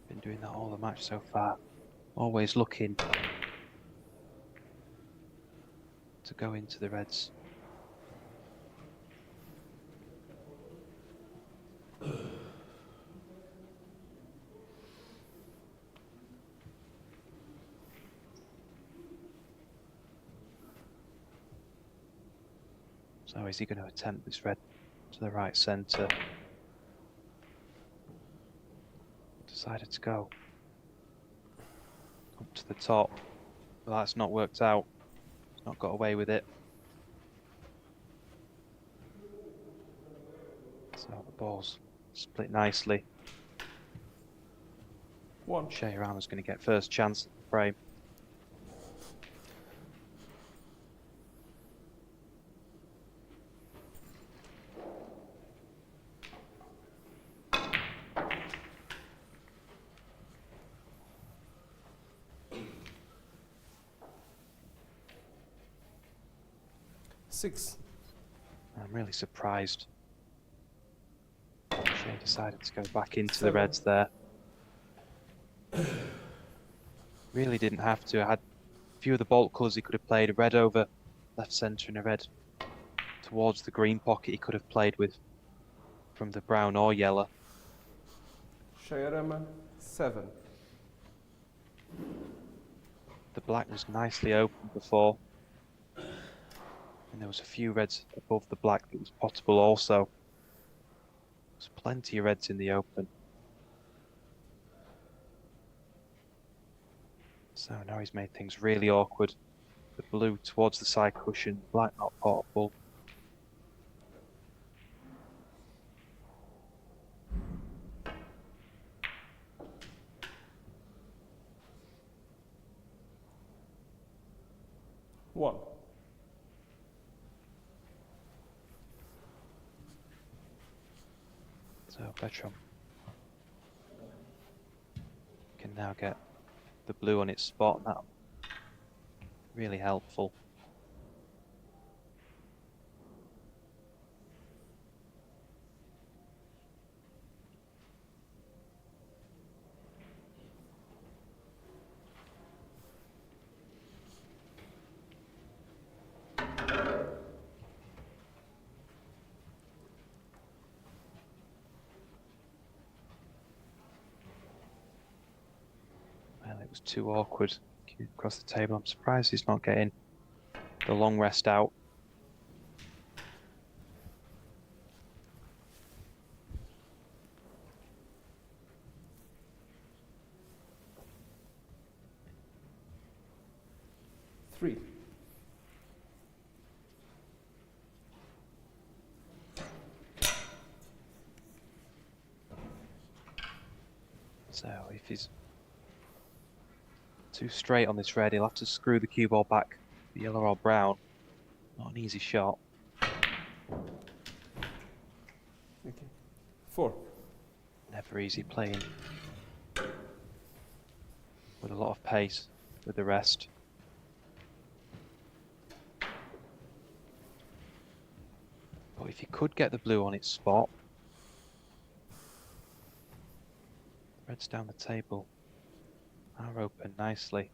Been doing that all the match so far. Always looking to go into the reds. So is he going to attempt this red to the right centre? Decided to go up to the top. Well, that's not worked out. He's not got away with it. So the ball's split nicely. Shay Arama's going to get first chance at the frame. Six. I'm really surprised Shay decided to go back into the reds there. Really didn't have to. I had a few of the bolt colours he could have played. A red over left centre and a red towards the green pocket he could have played with from the brown or yellow. Shay Arama, 7. The black was nicely open before. And there was a few reds above the black that was potable also. There's plenty of reds in the open. So now he's made things really awkward. The blue towards the side cushion, black not potable. One. So Petro can now get the blue on its spot, and that's really helpful. Well, it was too awkward across the table. I'm surprised he's not getting the long rest out. Three. So if he's too straight on this red, he'll have to screw the cue ball back, the yellow or brown. Not an easy shot. Okay. 4. Never easy playing with a lot of pace with the rest. But if you could get the blue on its spot, reds down the table are open nicely.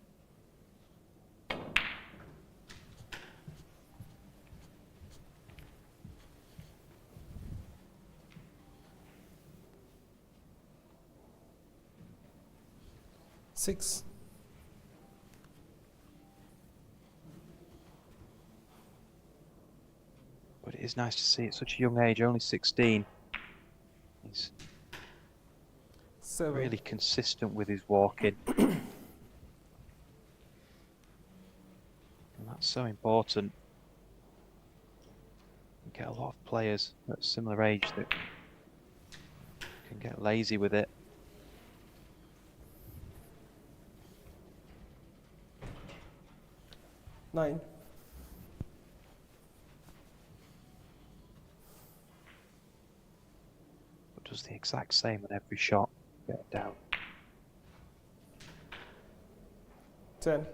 Six. But it is nice to see at such a young age, only 16. He's 7. really consistent with his walking. And that's so important. You get a lot of players at a similar age that can get lazy with it. Nine. But does the exact same on every shot. Get it down. 10.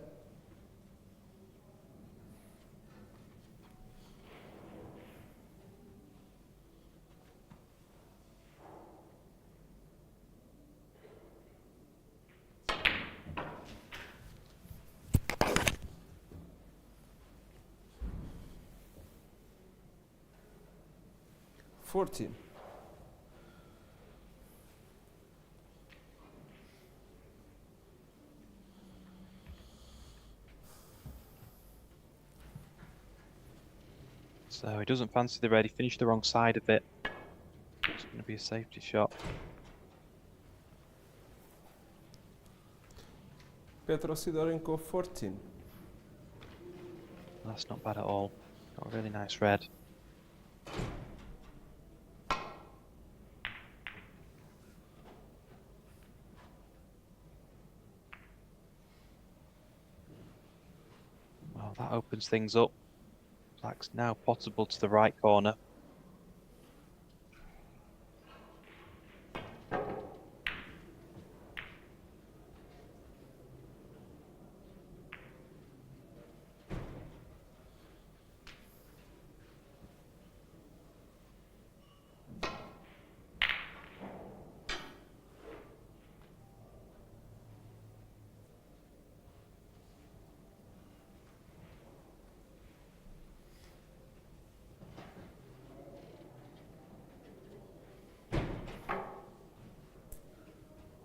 14. So he doesn't fancy the red. He finished the wrong side of it. It's going to be a safety shot. Petro Sydorenko 14. That's not bad at all. Got a really nice red. Well, that opens things up. Black's now potable to the right corner.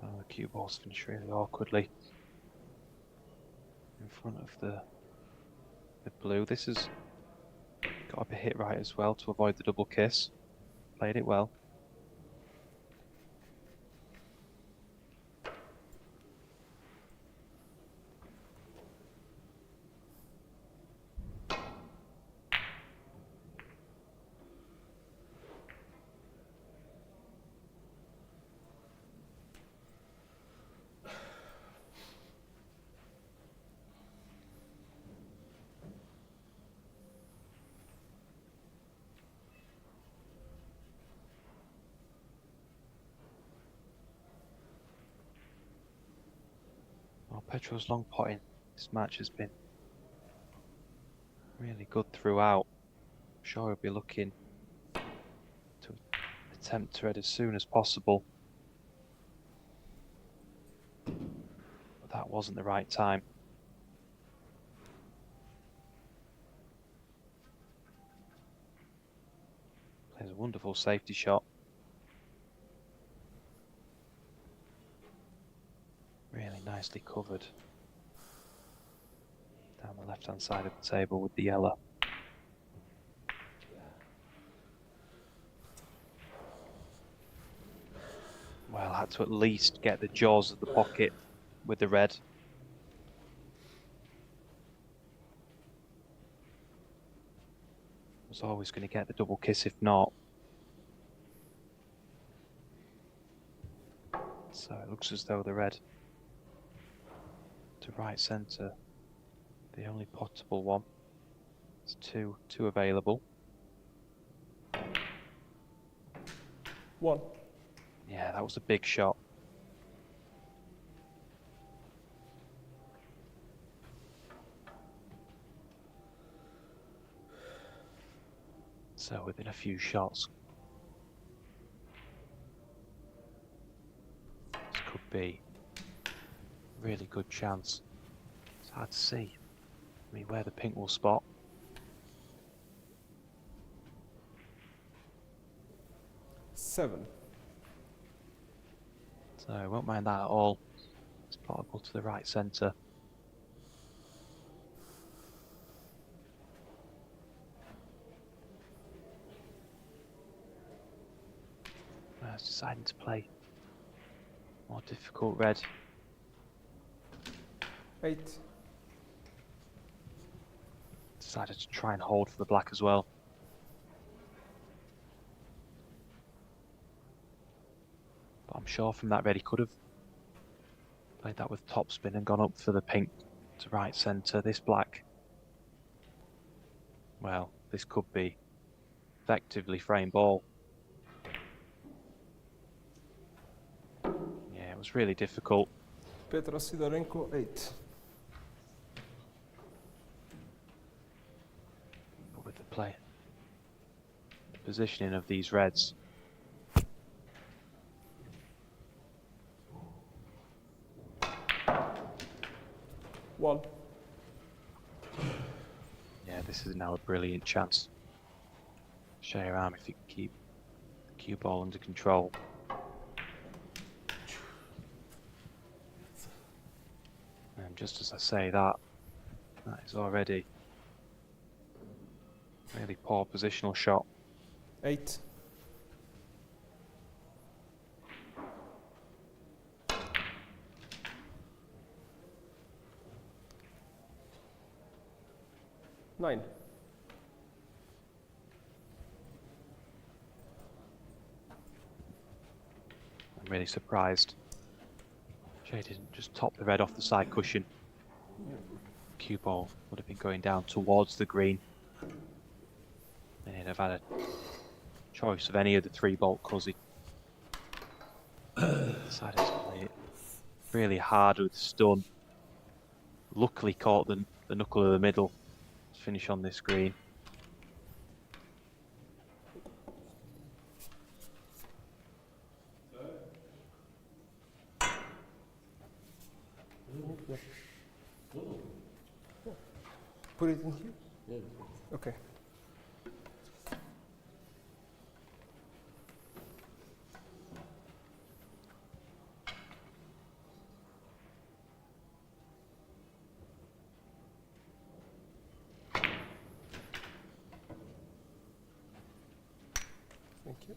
Well, the cue ball's finished really awkwardly in front of the blue. This has got to be hit right as well to avoid the double kiss. Played it well. Well, Petro's long potting this match has been really good throughout. I'm sure he'll be looking to attempt to red as soon as possible. But that wasn't the right time. Plays a wonderful safety shot. Really nicely covered down the left hand side of the table with the yellow. Well, had to at least get the jaws of the pocket with the red. Was always going to get the double kiss if not. So it looks as though the red to right centre, the only potable one. There's two available. 1. Yeah, that was a big shot. So within a few shots, this could be a really good chance. It's hard to see. I mean, where the pink will spot. Seven. So I won't mind that at all. It's potable to the right centre. I was deciding to play more difficult red. 8. Decided to try and hold for the black as well. But I'm sure from that red he could have played that with topspin and gone up for the pink to right centre. This black, well, this could be effectively frame ball. Yeah, it was really difficult. Petro Sydorenko 8. But with the play, the positioning of these reds, One. yeah, this is now a brilliant chance. Shay Arama, if he can keep Cue ball under control. And just as I say that, that is already a really poor positional shot. 8. Nine. I'm really surprised Shay didn't just top the red off the side cushion. Cue ball would have been going down towards the green. And he'd have had a choice of any of the 3-bolt because he decided to play it really hard with the stun. Luckily caught the knuckle of the middle to finish on this green. Put it in here? Yeah. Okay. Thank you.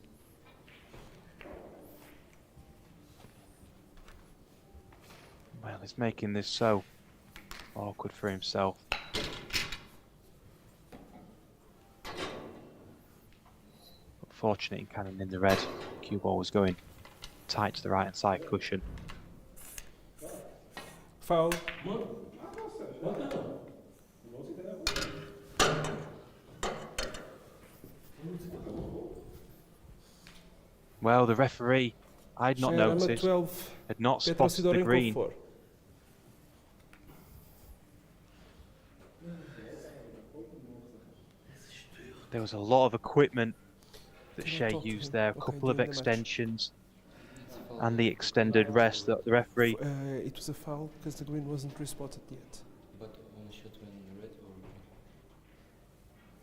Well, he's making this so awkward for himself. Fortunate in cannon in the red. Cue ball was going tight to the right hand side cushion. Foul. Well, the referee, I'd not Shay Arama noticed, 12. had not Petro spotted the Sydorenko green. 4. There was a lot of equipment that Can I Shay talk to used him? there, a Okay, couple of during the match. extensions and the extended rest that the referee. It was a foul because the green wasn't respotted yet. But on shot when red or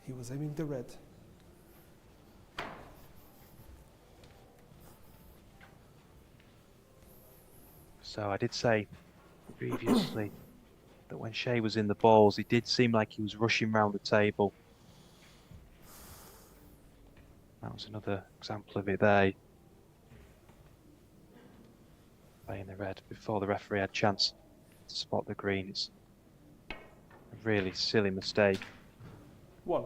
He was aiming the red. So I did say previously that when Shay was in the balls, he did seem like he was rushing round the table. That was another example of it there. Playing the red before the referee had a chance to spot the green. It's a really silly mistake. 1.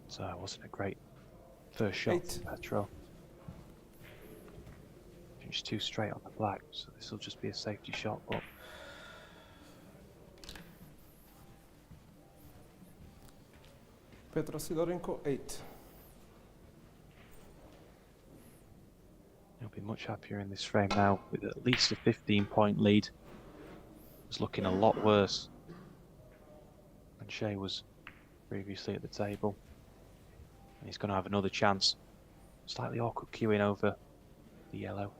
So it wasn't a great first shot 8. from Petro. Finished 2 straight on the black, so this will just be a safety shot. But Petro Sydorenko 8. he'll be much happier in this frame now with at least a 15-point lead. It's looking a lot worse than Shay was previously at the table. And he's going to have another chance. Slightly awkward queuing over the yellow.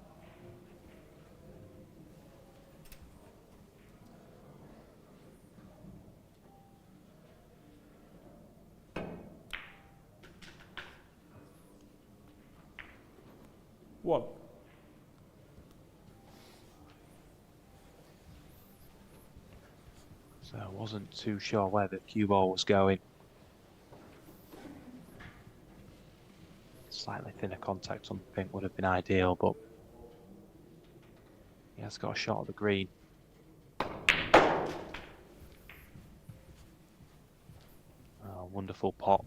One. So I wasn't too sure where the cue ball was going. Slightly thinner contact on the pink would have been ideal, but he has got a shot at the green. Oh, wonderful pot.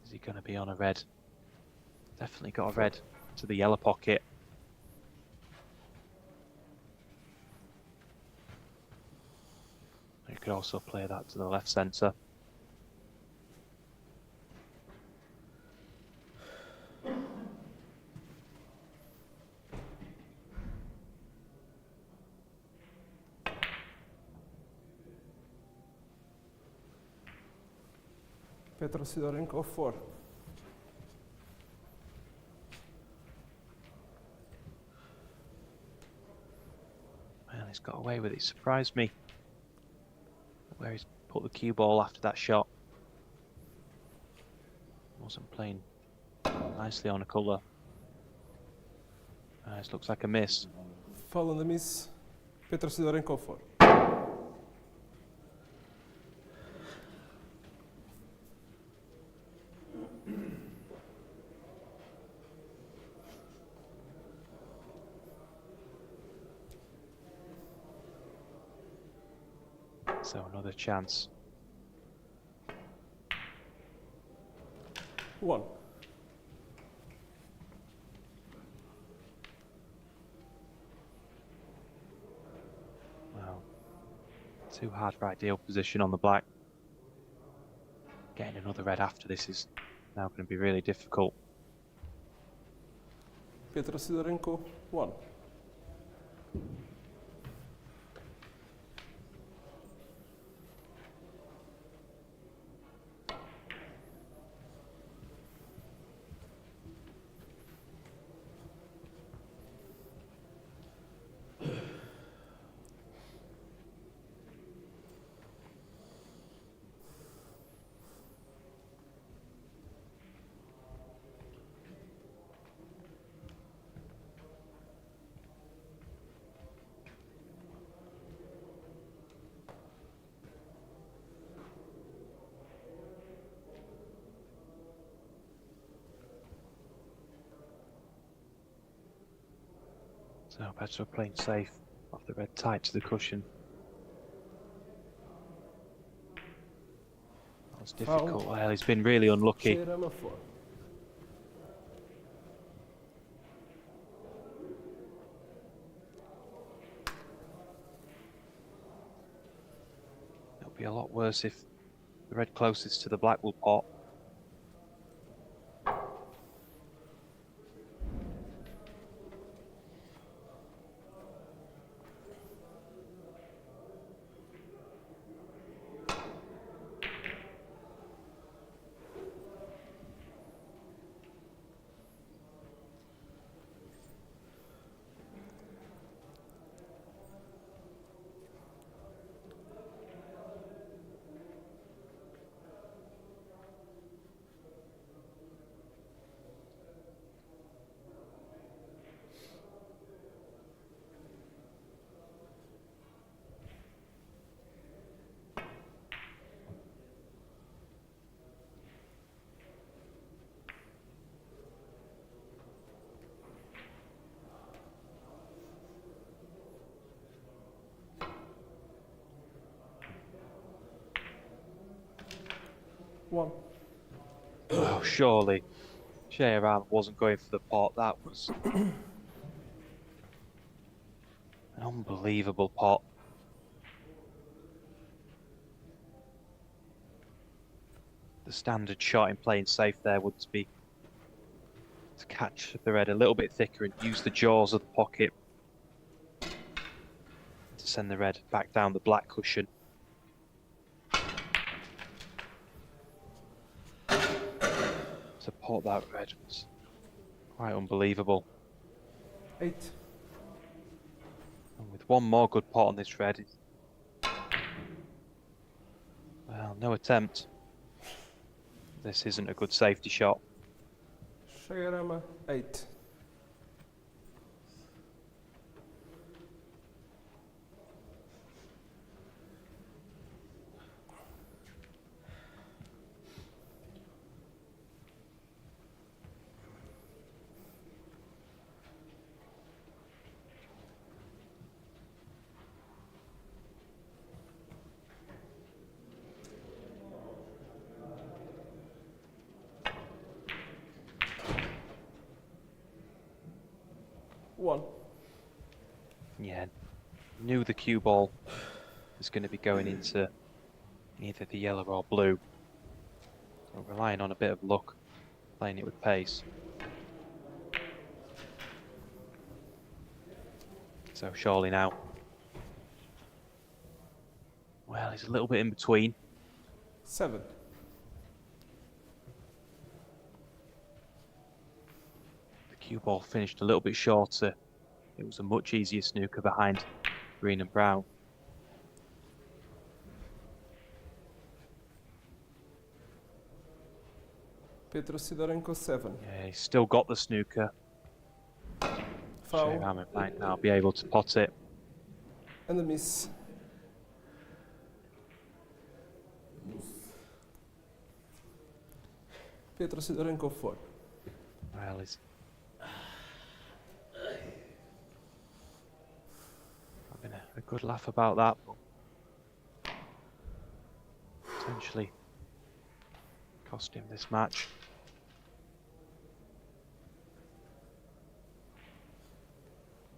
Is he going to be on a red? Definitely got a red to the yellow pocket. You could also play that to the left centre. Petro Sydorenko 4. Well, he's got away with it. Surprised me where he's put the cue ball after that shot. Wasn't playing nicely on a colour. This looks like a miss. Foul on the miss. Petro Sydorenko 4. So another chance. 1. Well, too hard for ideal position on the black. Getting another red after this is now going to be really difficult. Petro Sydorenko 1. So Petro playing safe off the red tight to the cushion. That was difficult. Foul. Well, he's been really unlucky. Shay Arama 4. It'll be a lot worse if the red closest to the black will pot. One. Oh, surely Shay Arama wasn't going for the pot. That was an unbelievable pot. The standard shot in playing safe there would be to catch the red a little bit thicker and use the jaws of the pocket to send the red back down the black cushion. To pot that red was quite unbelievable. 8. And with one more good pot on this red, well, no attempt. This isn't a good safety shot. Shay Arama 8. One. Yeah, knew the cue ball was going to be going into either the yellow or blue. So relying on a bit of luck, playing it with pace. So surely now. Well, he's a little bit in between. 7. Cue ball finished a little bit shorter. It was a much easier snooker behind green and brown. Petro Sydorenko 7. Yeah, he's still got the snooker. Shay Foul. Arama might now be able to pot it. And a miss. Petro Sydorenko 4. Well, he's having a good laugh about that, but potentially cost him this match.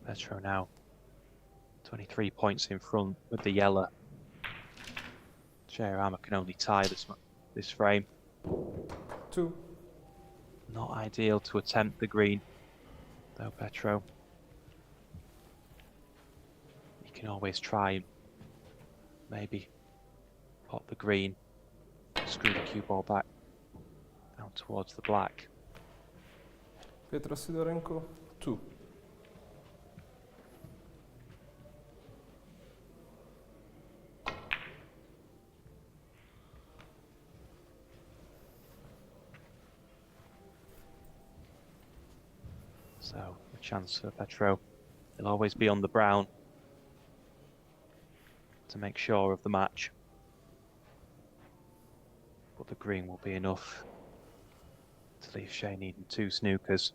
Petro now 23 points in front with the yellow. Shay Arama can only tie this frame. 2. Not ideal to attempt the green, though Petro. He can always try and maybe pot the green, screw the cue ball back down towards the black. Petro Sydorenko 2. So a chance for Petro. He'll always be on the brown to make sure of the match. But the green will be enough to leave Shay needing 2 snookers.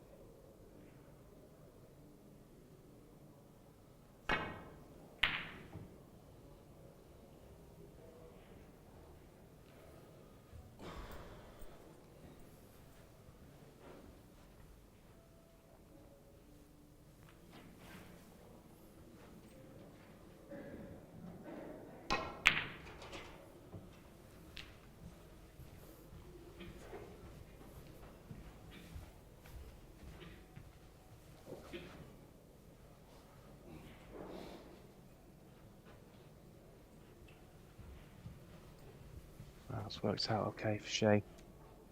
That's worked out okay for Shay.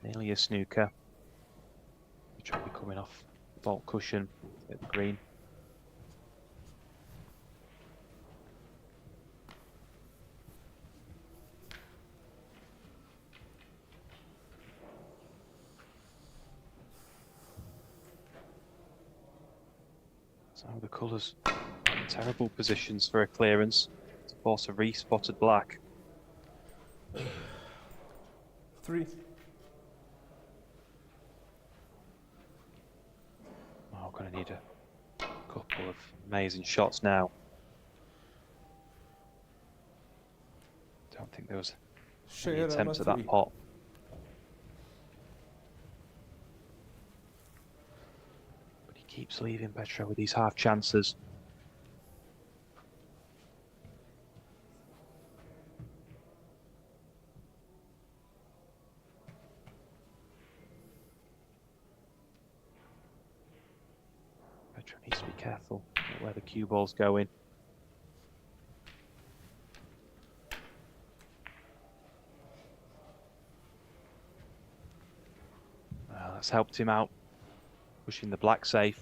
Nearly a snooker. He tried to be coming off the vault cushion at the green. So the colours are in terrible positions for a clearance to force a re-spotted black. 3. Oh, we're going to need a couple of amazing shots now. Don't think there was Shay any Arama attempts at 3. that pot. But he keeps leaving Petro with these half chances. Petro needs to be careful where the cue ball's going. Well, that's helped him out, pushing the black safe.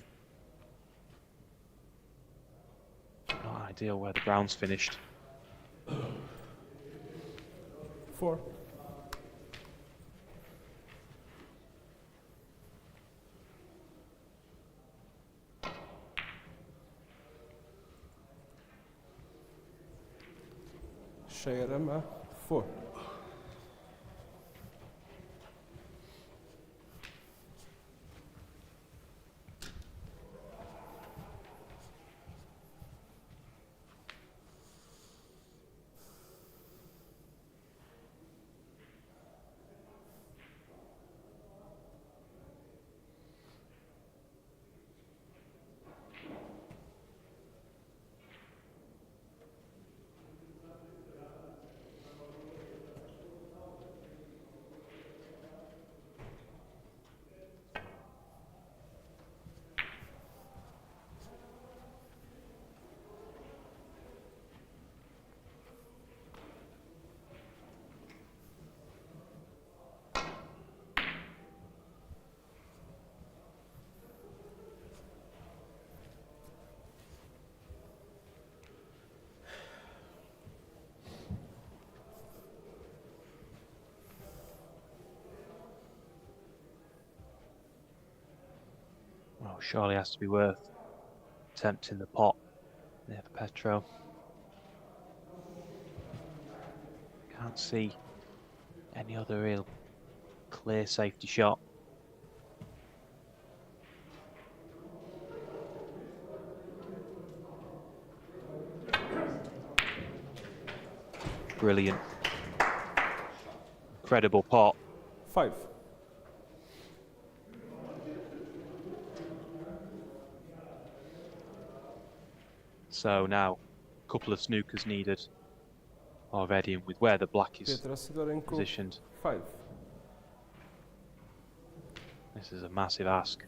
Not ideal where the brown's finished. 4. Shay Arama 4. surely has to be worth attempting the pot there for Petro. Can't see any other real clear safety shot. Brilliant. Incredible pot. 5. So now, a couple of snookers needed already, and with where the black is Petro Sydorenko, positioned, 5. this is a massive ask.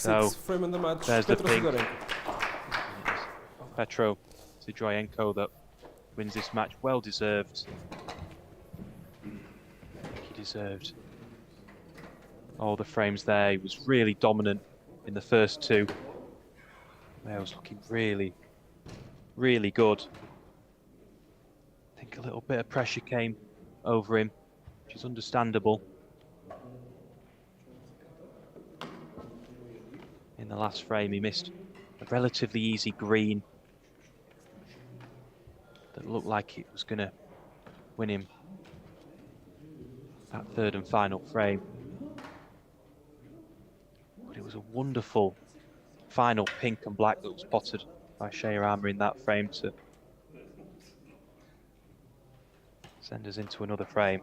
So, 6 frame in the match. there's the Petro thing. Sydorenko. Petro Sydorenko that wins this match. Well deserved. He deserved all the frames there. He was really dominant in the first two. There was looking really, really good. I think a little bit of pressure came over him, which is understandable. In the last frame, he missed a relatively easy green that looked like it was going to win him that third and final frame. But it was a wonderful final pink and black that was potted by Shay Arama in that frame to send us into another frame.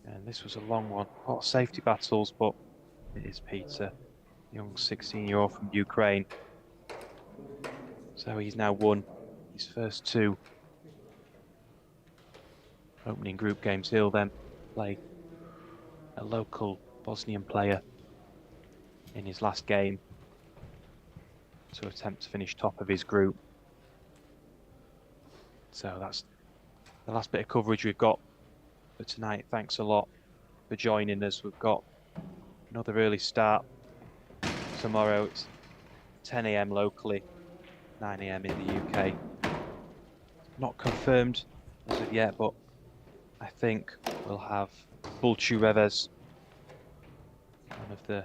And this was a long one. A lot of safety battles, but it is Peter, young 16-year-old from Ukraine. So he's now won his first two opening group games. He'll then play a local Bosnian player in his last game to attempt to finish top of his group. So that's the last bit of coverage we've got for tonight. Thanks a lot for joining us. We've got another early start tomorrow. It's 10 AM locally, 9 AM in the UK. Not confirmed as of yet, but I think we'll have Bulchu Reves, one of the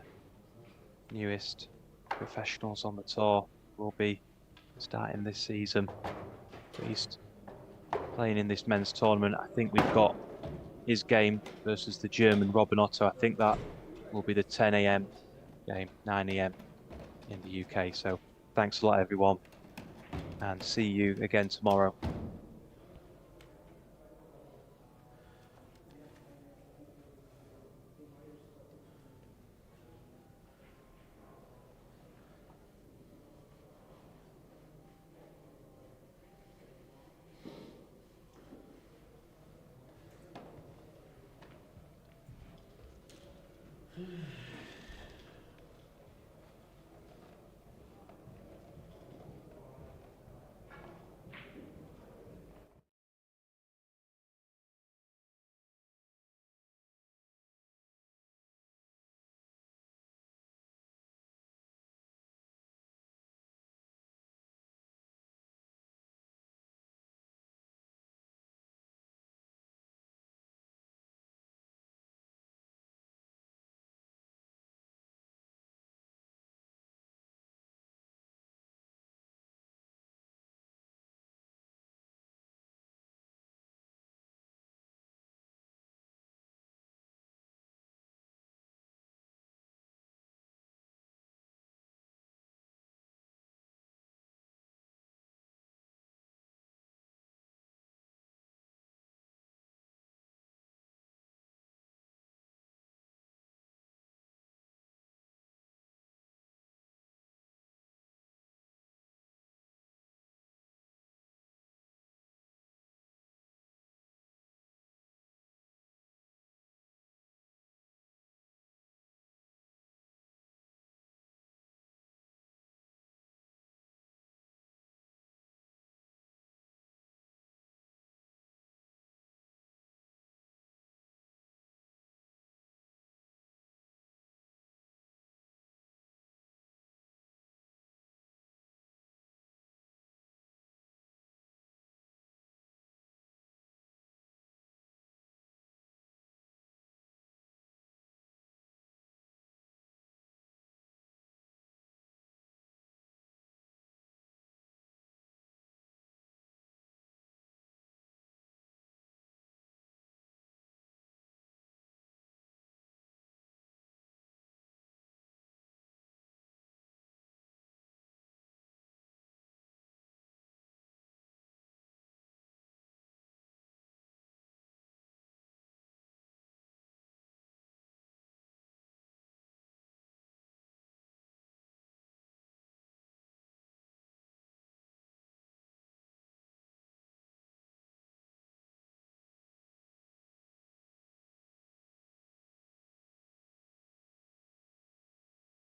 newest professionals on the tour, will be starting this season. But he's playing in this men's tournament. I think we've got his game versus the German Robin Otto. I think that will be the 10 AM game, 9 AM in the UK. So thanks a lot, everyone, and see you again tomorrow.